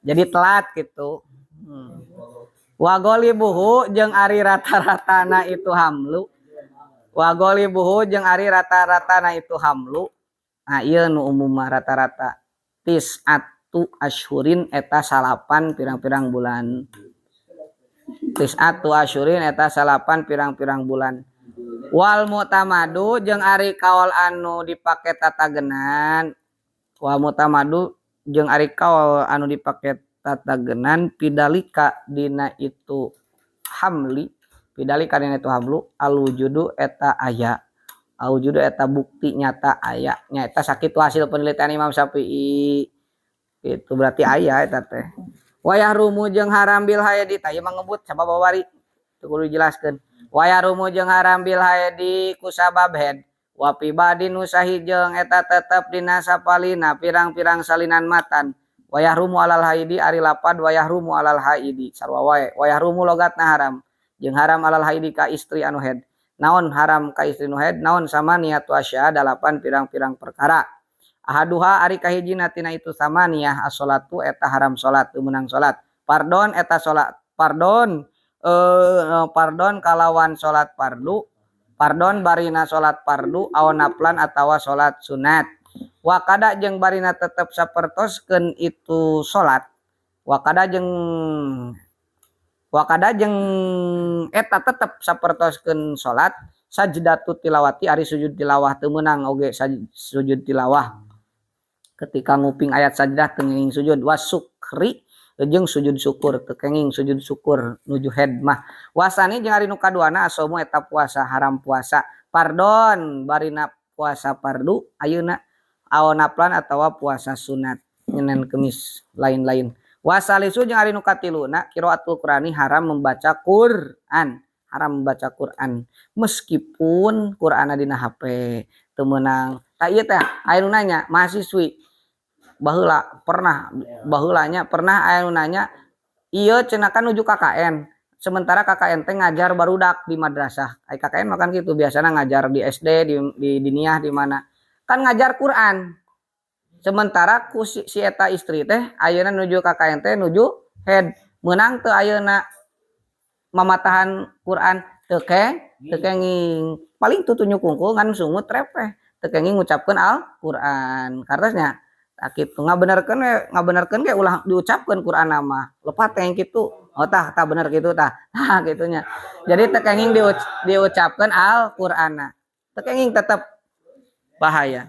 Jadi telat gitu. Wa golibuhu jeung ari rata-ratana itu hamlu. Wa golibuhu jeung ari rata-ratana itu hamlu. Nah ieu nu umum rata-rata tis'atu asyhurin eta 8 pirang-pirang bulan. Tis'atu asyhurin eta 8 pirang-pirang bulan. Wal mutamadu jeung ari kaul anu dipake tatagenan. Wal mutamadu jeung ari kaul anu dipake tatagenan pidalika dina itu hamli. Pidalika dina itu hamlu alwujudu eta aya. Alwujudu eta bukti nyata aya. Nyata sakitu hasil penelitian Imam Syafi'i. Itu berarti aya eta teh. Wayah rumu jeung haram bil hayadi tah ieu mah ngebut sabab bawari. Teu kudu dijelaskeun. Wayah rumu jeung haram bil hayadi ku sabab head. Wa pibadi nu sahijeng eta tetep dina sapalina pirang-pirang salinan matan. Wayah rumu alal haidi ari lapad wayah rumu alal haidi sarua wae. Wayah rumu logatna haram. Jeung haram alal haidi ka istri anu head. Naon haram ka istri nu head? Naon sama niatu asya 8 pirang-pirang perkara. Ahaduha ari kahijina tina itu samaniyah as-sholatu eta haram salat teu meunang salat. Pardon eta salat. Pardon kalawan salat fardu. Pardon barina salat fardu aw naflan atawa salat sunat. Wa kada jeung barina tetep sapertoskeun itu salat. Wa kada jeung eta tetep sapertoskeun salat sajdatu tilawati ari sujud tilawah teu meunang oge sujud tilawah. Ketika nguping ayat sajdah teu kenging sujud wasukri jeung sujud syukur teu kenging sujud syukur nuju head mah. Wasani jeung ari nu kaduana asomu eta puasa haram puasa. Pardon barina puasa fardu ayeuna aw naflan atawa puasa sunat Senin Kemis lain-lain. Wasalisu jeung ari nu katiluna qiraatul Qur'ani haram membaca Quran. Haram membaca Quran meskipun Qur'ana dina HP teu meunang. Tah ieu teh aya nu nanya mahasiswi baheulanya pernah aya nu nanya ieu cenah kan nuju KKN sementara KKN teh ngajar barudak di madrasah. Ai KKN makan gitu biasanya ngajar di SD di diniyah di mana kan ngajar Quran sementara ku si eta istri teh ayeuna nuju KKN teh nuju head meunang teu ayeuna mamatahan Quran teu kenging paling tutunjuk kungkul ngan sungut repeh teu kenging ngucapkeun Al-Qur'an kartasnya tak kitu ngabenerkeun ge ulah diucapkeun Quran nama lepat teh kitu oh tah bener kitu tah kitunya jadi teu kenging diucapkeun Al-Qur'ana teu kenging tetep bahaya.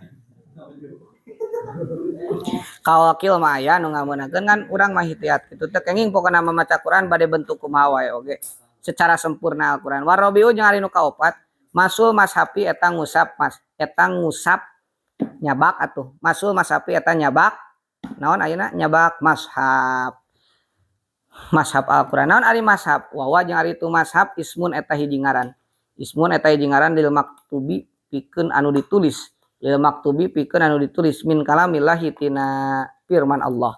Kawakil mah aya nu ngamunakeun kan urang mah ihtiat kitu teu kenging pokona mamaca Quran bade bentuk kumaha wae oge secara sempurna Al-Qur'an. Warabiu jeung ari nu kaopat masul mashafi eta ngusap nyabak atuh masul mashafi eta nyabak naon ayeuna nyabak mashab Al-Qur'an. Naon ari mashab? Wawa jeung ari itu mashab ismun eta hiji ngaran lil maktubi pikeun anu ditulis min kalamillahi tina firman Allah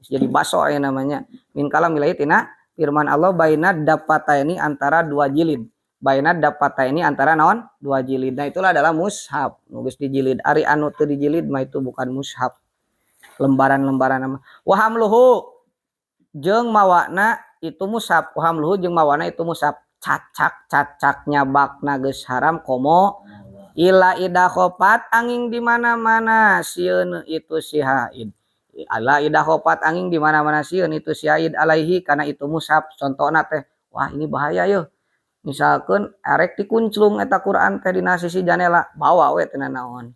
jadi baso aya namanya min kalamillahi tina firman Allah baina dapataini antara 2 jilid baina dapata ini antara naon dua jilid. Nah itulah adalah mushaf. Nulis dijilid. Ari anu teu dijilid mah itu bukan mushaf. Lembaran-lembaran nama. Wahamluhu jeung mawana itu mushaf. Wahamluhu jeung mawana itu mushaf. Cacaknya bakna geus haram komo ila ida khopat angin di mana-mana sieun itu si haid. Ala ida khopat angin di mana-mana sieun itu si haid alaihi karena itu mushaf. Contohna teh wah ini bahaya yeuh. Misalkan arek dikunclung eta Quran teh dina sisi janela bawa we teh naon.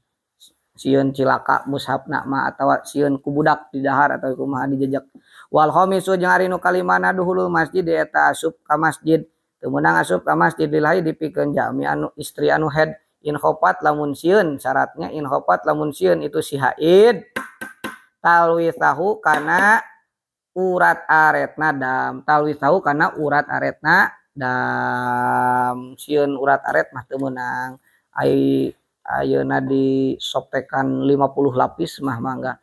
Sieun cilaka mushafna mah atawa sieun ku budak di dahar atau kumaha dijejak. Wal khamisu jeung ari nu kalimana duhulul masjid eta asup ka masjid. Teu meunang asup ka masjid lillahi dipikeun jami anu istri anu haid in khofat lamun sieun syaratnya in khofat lamun sieun itu si haid talwisahu kana urat aretna dam talwisahu kana urat aretna dam sieun urat aret mah teu meunang ayeuna disopekan 50 lapis mah mangga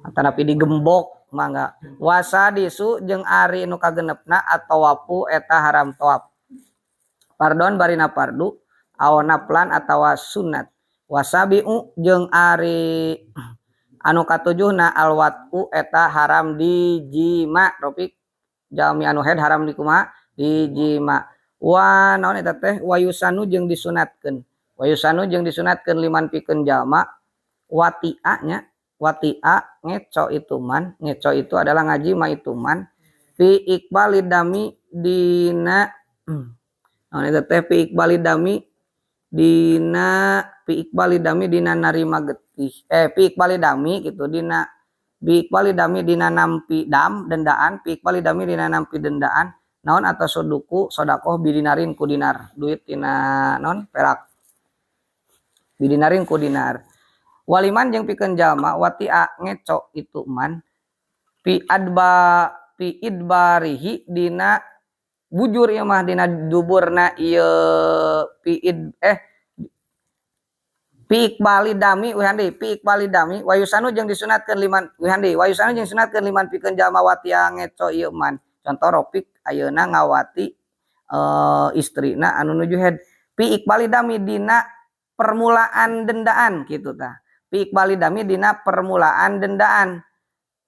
atanapi digembok mangga wasa disu jeung ari nu kagenepna atau wapu eta haram tawaf pardon barina pardu awana plan atawa sunat wasabiu jeung ari anu katujuhna alwatu eta haram dijima Tropik jami anu haid haram di kumaha dijima wa naon eta teh wayusanu jeung disunatkeun liman pikeun jalma wati'a nya wati'a ngeco itu man ngeco itu adalah ngaji ma itu man fi iqbalidami dina naon eta teh fi iqbalidami dina fi iqbalidami dina narima getih fi iqbalidami gitu dina bi iqbalidami dina nampi dam dendaan fi iqbalidami dina nampi dendaan naon atau soduku sodakoh bidinarin ku dinar duit tina non perak bidinarin ku dinar waliman jeung pikeun jalma wati'a ngeco itu man fi idbarihi dina bujur ieu mah dina duburna ieu fi iqbalidami wihandi fi iqbalidami wayusanu jeung disunatkeun liman wihandi wayusanu jeung sunatkeun liman pikeun jalma wati'a ngeco ieu man contoh Ropik ayeuna ngawati istrina anu nuju haid fi iqbalidami dina permulaan dendaan gitu tah fi iqbalidami dina permulaan dendaan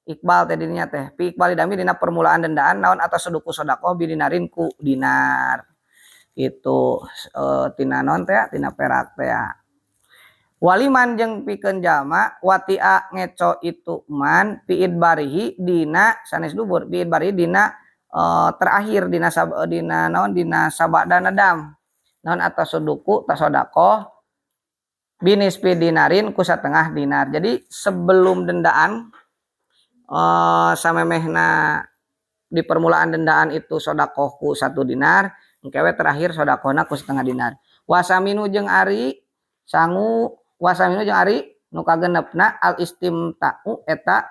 iqbal teh dirinya teh fi iqbalidami dina permulaan dendaan naon atas seduku sedekah bidinarin ku dinar itu tina non teh tina perak teh waliman jeung pikeun jalma wati'a ngeco itu man fi idbarihi dina sanes dubur fi idbarihi dina terakhir dina naon dina sabada nadam naon atas seduku ta sedekah binispi dinarin ku satengah dinar. Jadi sebelum dendaan samemehna di permulaan dendaan itu sodakoh ku 1 dinar, engkewe terakhir sodakohna ku setengah dinar. Wasaminu jeung ari sangu wasaminu jeung ari nu kagenepna al istimta'u eta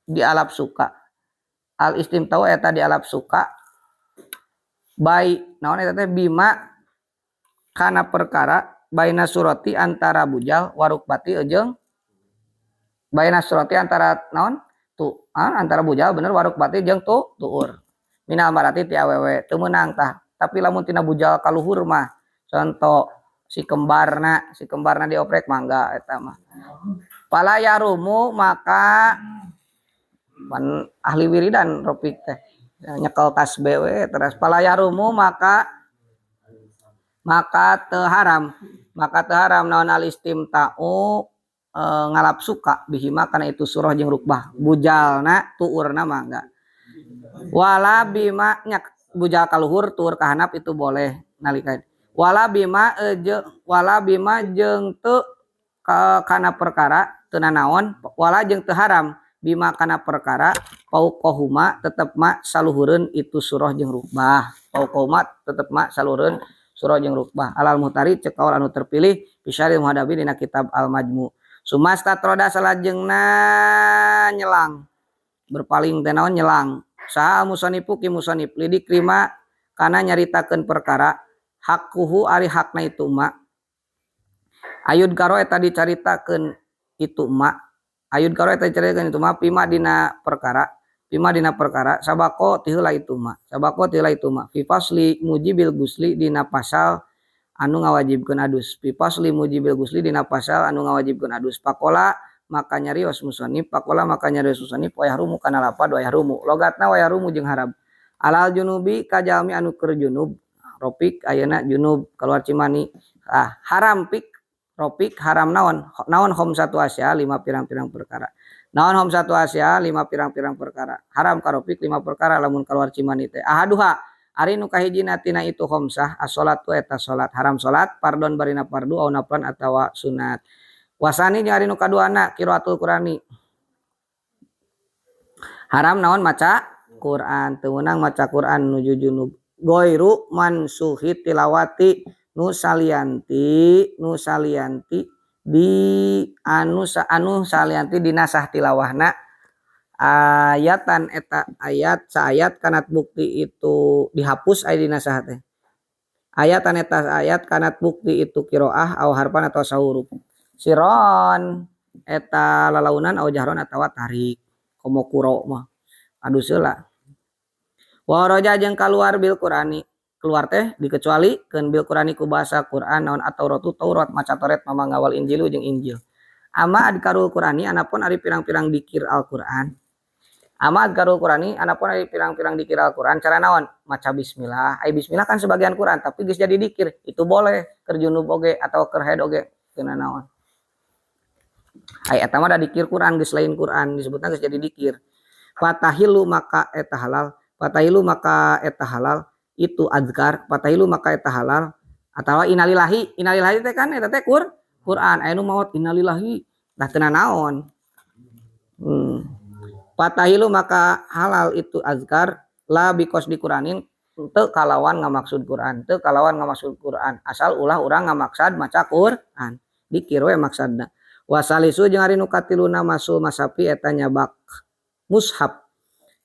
di alap suka. Al istimta'u eta di alap suka. Baik naon eta teh bima kana perkara baina surati antara bujal warukbati jeung baina surati antara naon tu antara bujal bener warukbati jeung tuur minal marati ti awewe teu meunang tah tapi lamun tina bujal kaluhur mah contoh si kembarna dioprek mangga eta mah pala yarumu maka ahli wiridan Ropik teh nyekel tasbih we terus pala yarumu maka teu haram naon al istimta'u ngalap suka bihima kana itu surah jeung rukbah bujalna tuurna mangga wala bima nyak bujal kaluhur tuur kahanap itu boleh nalika wala bima jeung teu kana perkara teu nanaon wala jeung teu haram bima kana perkara pauqahuma tetep ma saluhureun itu surah jeung rukbah pauqahuma tetep ma saluhureun surah jeung rukbah alal muhtari cek kaul anu terpilih bisyaril muhadabi dina kitab al majmu sumasta troda salajengna nyelang berpaling teh naon nyelang saha musanifu ki musanif lidik rima kana nyaritakeun perkara hakuhu ari hakna itu ma ayud karo eta dicaritakeun itu ma pima dina perkara Pima dina perkara sabako tiheula itu mah fi fasli mujibil gusli dina pasal anu ngawajibkeun adus fi fasli mujibil gusli dina pasal anu ngawajibkeun adus pakola maka nyarios musannif wayahrumu kana lapad wayahrumu logatna wayahrumu jeung haram alal junubi kajalmi anu keur junub ropik ayeuna junub keluar cimani haram pik ropik haram naon khamsatu asya 5 pirang-pirang perkara naon khamsatu asya 5 pirang-pirang perkara haram ka ropik 5 perkara lamun keluar cimani teh ahaduha ari nu kahijina tina itu khamsah as-shalatu eta salat haram salat pardon barina fardu au naflan atawa sunat wasani jeung ari nu kaduana qiraatul qurani haram naon maca Quran teu meunang maca Quran nuju junub goiru mansuhi tilawati nu salianti di anu salianti dinasah tilawahna ayatan eta ayat saayat kanat bukti itu dihapus aya dinasah teh ayatan eta ayat kanat bukti itu qiraah au harfan atau sahuruf siron eta lalaunan au jahron atawa tarik komo kuro mah adu seula waraja jeung kaluar bil qurani keluar teh dikecualikeun bil qurani ku bahasa Quran naon at-tauratu Taurat maca Taurat mama ngawal Injil jeung Injil ama adkarul qurani anapun ari pirang-pirang dikir Al-Qur'an ama adkarul qurani anapun ari pirang-pirang dikir Al-Qur'an cara naon maca bismillah bismillah kan sebagian Quran tapi geus jadi dikir itu boleh keur junub oge atau keur haid oge teu naon eta mah da dikir Quran geus lain Quran disebutna geus jadi dikir fatahilu maka eta halal itu azkar fatahilu maka eta halal atawa innalillahi teh kan eta teh Quran aya nu maot innalillahi tah teu naon fatahilu maka halal itu azkar la bikos di Quranin teu kalawan ngamaksud Quran asal ulah urang ngamaksad maca Quran dikir we maksudna wasalisu jeung ari nu katiluna masul masapi eta nyabak mushaf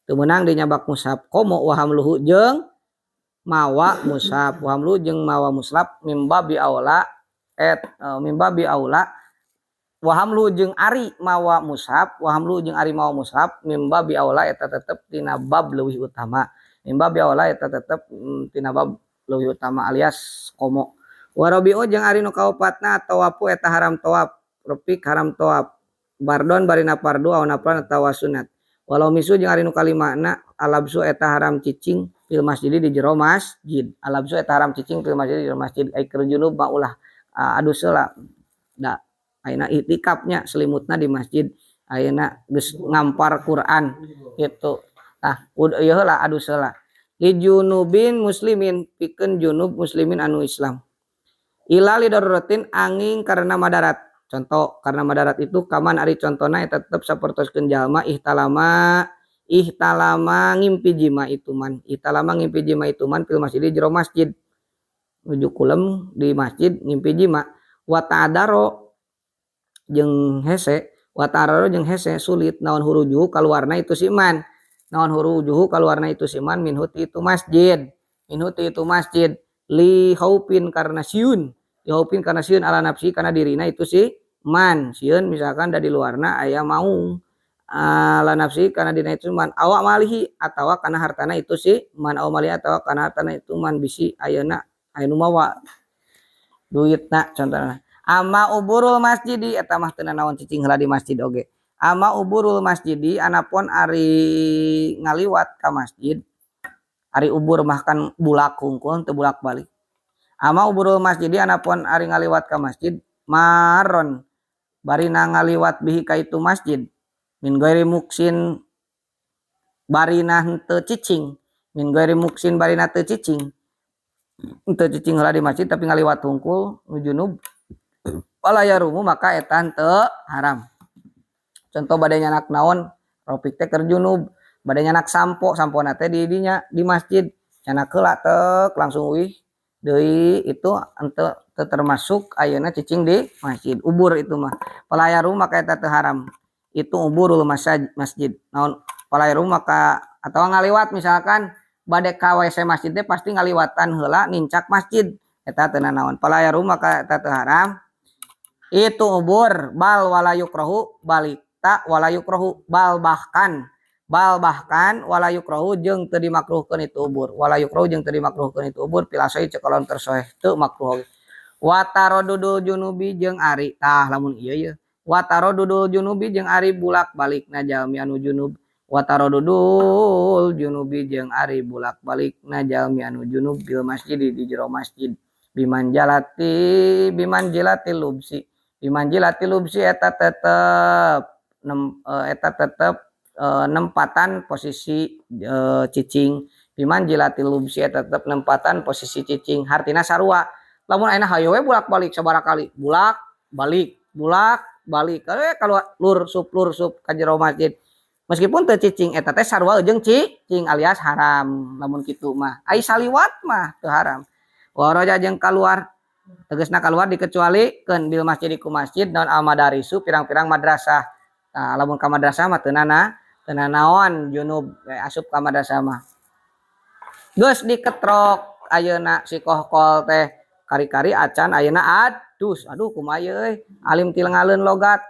teu meunang di nyabak mushaf komo wahamluhu jeung mawa mushaf wahamlu jeung mawa mushaf mimbabi aula wahamlu jeung ari mawa mushaf mimbabi aula eta tetep tina bab leuwih utama alias komo warabi'u jeung ari nu kaopatna tawafu eta haram tawaf ropik haram tawaf bardon barina fardu au naflan atawa sunat walau misu jeung ari nu kalimana alabsu eta haram cicing fil masjid di jero masjid alabsu eta haram cicing fil masjid di jero masjid ai keur junub mah ulah adu seula da ayeuna iktikafnya selimutna di masjid ayeuna geus ngampar Quran gitu ieu heula adu seula li junubin muslimin pikeun junub muslimin anu Islam ila li daruratin angin karena madarat contoh karena madarat itu kaman ari contona eta tetep sapertoskeun jalma ihtalama ngimpi jima itu man fil masjid jero masjid nuju kulem di masjid ngimpi jima wa ta'adaro jeung hese sulit naon hurujuhu kaluarna itu siman minhu ti itu masjid li haupin karena siun ala nafsi karena dirina itu si man sieun misalkan da di luarna aya mau ala nafsi karena dina itu man awak malihi atawa kana hartana itu si man aw malihi atawa kana hartana itu man bisi ayeuna anu mawa duitna contohna ama uburul masjidi eta mah teu naon cicing heula di masjid oge ama uburul masjidi anapun ari ngaliwat ka masjid ari ubur mah kan bulak hungkul teu bulak balik ama uburul masjidi anapun ari ngaliwat ka masjid maron barina ngaliwat bihi ka itu masjid min ghairi muksin barina teu cicing heula di masjid tapi ngaliwat hungkul nu junub wala yarumu maka eta teu haram contoh bade nyanak naon ropik teh keur junub bade nyanak sampona teh di dinya di masjid nyanak heula teuk langsung uih deui itu teu termasuk ayeuna cicing di masjid ubur itu mah palayaru maka eta teu haram itu uburul masjid naon palayaru maka atawa ngaliwat misalkan bade ka WC masjid teh pasti ngaliwatan heula nincak masjid eta teu naon palayaru maka eta teu haram itu ubur bal wala yukrahu balita wala yukrahu bal bahkan bal bahkan wala yukrahu jeung teu dimakruhkeun itu ubur wala yukrahu jeung teu dimakruhkeun itu ubur pilasoi cekolon tersoeh teu makruh wa taradudul junubi jeung ari tah lamun ieu wa taradudul junubi jeung ari bulak balikna jalmi anu junub wa taradudul junubi jeung ari bulak balikna jalmi anu junub bil masjid di jero masjid biman jilati lubsi eta tetep nempatan posisi cicing biman jilati lubsi eta tetep nempatan posisi cicing hartina sarua lamun ayeuna hayo we bulak-balik sabaraha kali bulak-balik kalau lur sup ka jero masjid meskipun teu cicing eta teh sarua jeung cicing alias haram lamun kitu mah ai saliwat mah teu haram waraja jeung kaluar tegasna kaluar dikecualikeun bil masjid ku masjid naon al madarisu pirang-pirang madrasah nah lamun ka madrasah mah teu naon junub asup ka madrasah mah geus diketrok ayeuna si kohkol teh kari-kari acan ayeuna aduh kumaha alim tilengaleun logat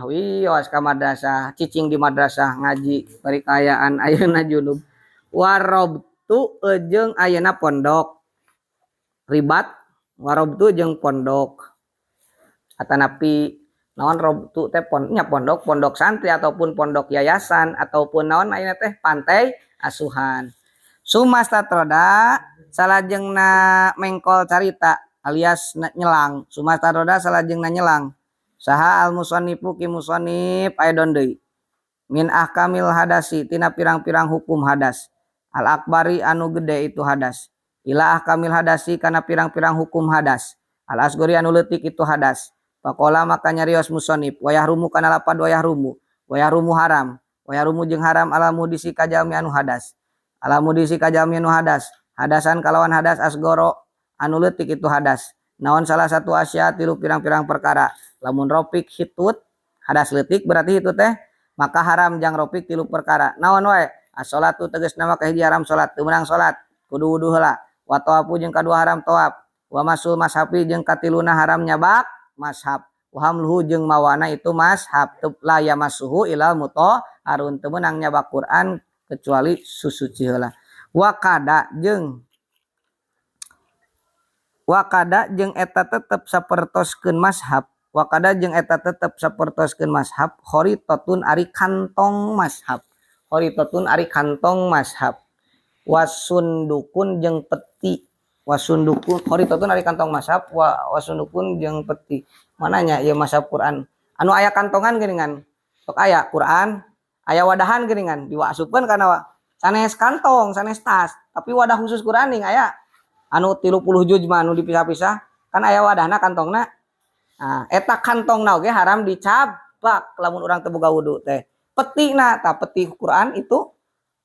wios ka madrasah cicing di madrasah ngaji bari kaayaan ayeuna junub warobtu jeung ayeuna pondok ribat warobtu jeung pondok atanapi naon robtu teh pondok santri ataupun pondok yayasan ataupun naon ayeuna teh pantai asuhan sumasta troda salajengna mengkol carita alias nyelang sumasta troda salajengna nyelang saha al musannifu ki musannif aidon deui min ahkamil hadasi tina pirang-pirang hukum hadas al akbari anu gede itu hadas ila ahkamil hadasi kana pirang-pirang hukum hadas al asgori anu leutik itu hadas Pakola makanya rios musonib wayahrumu kana lapad wayahrumu haram wayahrumu jeung haram alamu disi kajalmi anu hadas hadasan kalawan hadas asgoro anu leutik itu hadas naon salah satu asya tilu pirang-pirang perkara lamun ropik hitut hadas leutik berarti itu teh maka haram jang ropik tilu perkara naon wae as-sholatu tegasna maka hiji haram salat teu meunang salat kudu wudu heula wa tawafu jeung kadua haram tawaf wa masul mashafi jeung katiluna haram nyabak mashab wahamluhu jeung mawana itu mashab la yamassuhu ilal mutahharun teu meunang nyabak Quran kecuali susuci heula wakada jeung eta tetep sapertoskeun mashab khoritatun ari kantong mashab wasundukun jeung peti khoritatun ari kantong mashab wasundukun jeung peti mananya ieu mashab Quran anu aya kantongan geuningan sok aya Quran aya wadahan geuningan diwasupkeun kana sanes kantong sanes tas tapi wadah khusus Quran ning aya anu 30 juz mah anu dipisah-pisah kan aya wadahna kantongna nah eta kantongna oge haram dicabak lamun urang teu boga wudu teh petina tah peti Quran itu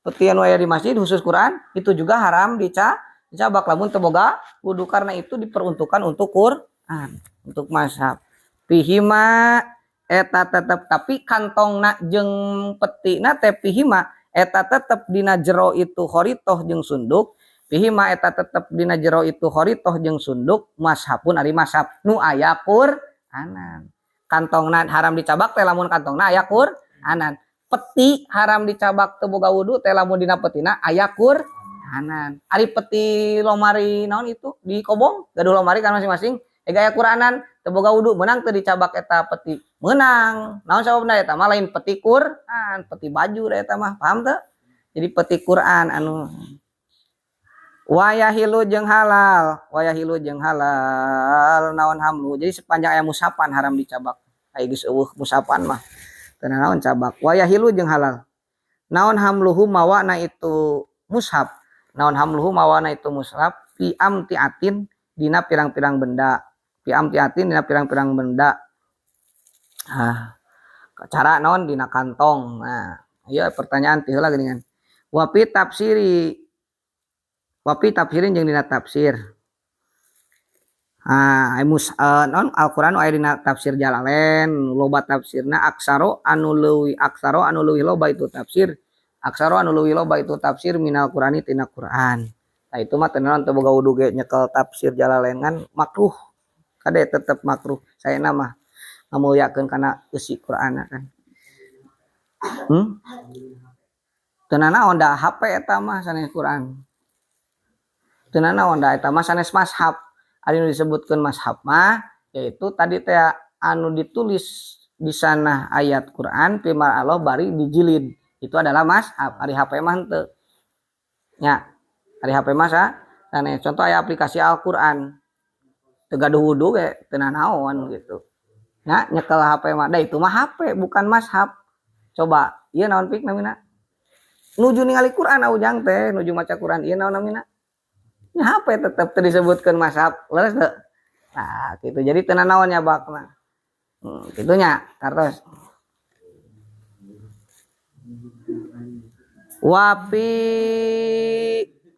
peti anu aya di masjid khusus Quran itu juga haram dicabak lamun teu boga wudu karena itu diperuntukkan untuk Quran untuk mashab pihima eta tetep tapi kantongna jeung petina teh pihima eta tetep dina jero itu khoritoh jeung sunduk pihima eta tetep dina jero itu khoritoh jeung sunduk mashabun ari mashab nu aya Qur'anan kantongna haram dicabak teh lamun kantongna aya Qur'anan peti haram dicabak teu boga wudu teh lamun dina petina aya Qur'anan ari peti lomari naon itu di kobong gaduh lomari kan masing-masing aya Qur'anan teu boga wudu meunang teu dicabak eta peti meunang naon sababna eta mah lain peti Qur'an peti baju eta mah paham teu jadi peti Qur'an anu wayahilu jeung halal naon hamlu jadi sepanjang aya musapan haram dicabak aya geus eueuh musapan mah teu naon cabak wayahilu jeung halal naon hamluhu mawana itu mushaf fi amtiatin dina pirang-pirang benda cara naon dina kantong nah ieu pertanyaan ti heula geuningan wapi tafsirin jeung dina tafsir non Al-Qur'an aya dina tafsir Jalalain loba tafsirna aksaro anu leuwih loba itu tafsir minal Qur'ani tina Qur'an nah itu mah teu naon teu boga wudu ge nyekel tafsir Jalalain kan makruh kade tetep makruh saena mah ngamulyakeun kana isi Qur'an kan teu naon da HP eta mah sanes Quran. Teu naon da eta mah sanes mashab. Ari nu disebutkeun mashab mah yaitu tadi teh anu ditulis di sana ayat Quran firman Allah bari dijilid. Itu adalah mashab. Ari HP mah henteu. Nya, ari HP mah sanes contoh aya aplikasi Al-Qur'an. Teu gaduh wudu ge teu naon gitu. Nya nyekel HP mah da itu mah HP bukan mashab. Coba ieu naon pik namina? Nuju ningali Quran ujang teh, nuju maca Quran ieu naon namina? Nya HP tetep teu disebutkeun mashab. Leres teu? Nah, gitu. Jadi teu naon nyabakna. Gitunya kartos.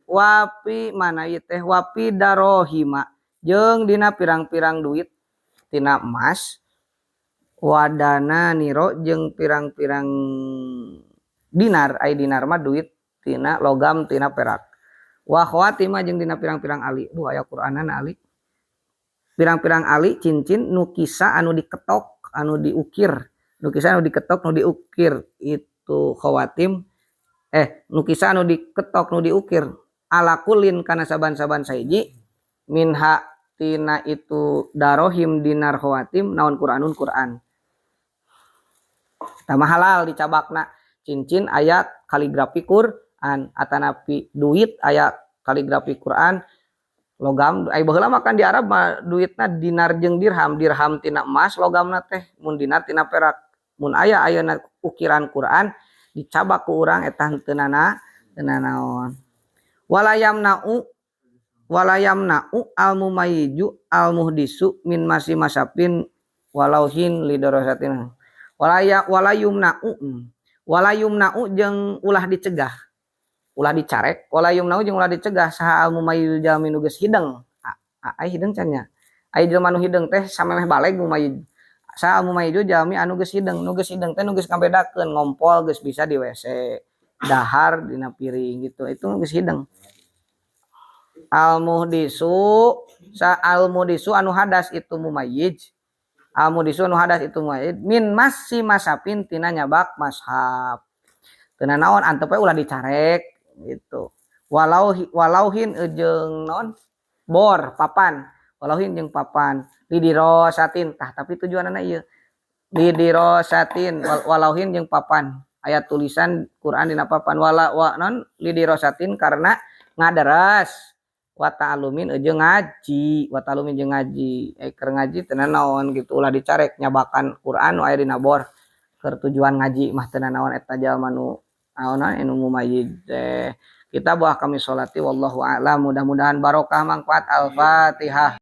Wapi mana ieu teh wapi darohima jeung dina pirang-pirang duit tina emas wadana niro jeung pirang-pirang dinar ai dinar mah duit tina logam tina perak wa khawatima jeung dina pirang-pirang ali aya Qur'anana ali pirang-pirang ali cincin nukisa anu diketok anu diukir nukisa anu diketok anu diukir itu khawatim nukisa anu diketok anu diukir ala kulin kana saban-saban saiji minha tina itu darohim dinar khawatim naon Qur'anun Qur'an tama halal dicabakna cincin aya kaligrafi Qur'an atanapi duit aya kaligrafi Qur'an logam ai baheula makan di Arab mah duitna dinar jeung dirham tina emas logamna teh mun dinar tina perak mun aya ayeuna ukiran Qur'an dicabak ku urang eta henteu naon walayamna'u al-mumayyiju al-muhdisu min masih masapin walauhin lidarasatin walayumna'u jeung ulah dicegah ulah dicarek walayumna'u jeung ulah dicegah saha al-mumayyiju jalmi nu geus hideng ai hideng can nya ai jelema nu hideng teh samemeh baleg mumayyij saha al-mumayyiju jalmi anu geus hideng teh nu geus kambedakeun ngompol geus bisa di WC dahar dina piring gitu itu geus hideng al-muhdisu anu hadas itu mumayyij al-muhdisu anu hadas itu mumayyij min masih masapin tina nyabak mashab teu naon antep ulah dicarek gitu walauhin jeung naon bor papan walauhin jeung papan lidirosatin tah tapi tujuanna ieu lidirosatin walauhin jeung papan aya tulisan Quran dina papan non lidirosatin karena ngadaras wa ta'alumin jeung ngaji keur ngaji teu naon gitu ulah dicarek nyabakan Quran nu aya dina bor keur tujuan ngaji mah teu naon eta jalma nu naonan anu mumayyij teh kita buah kami sholati wallahu a'lam mudah-mudahan barokah manfaat al-Fatihah.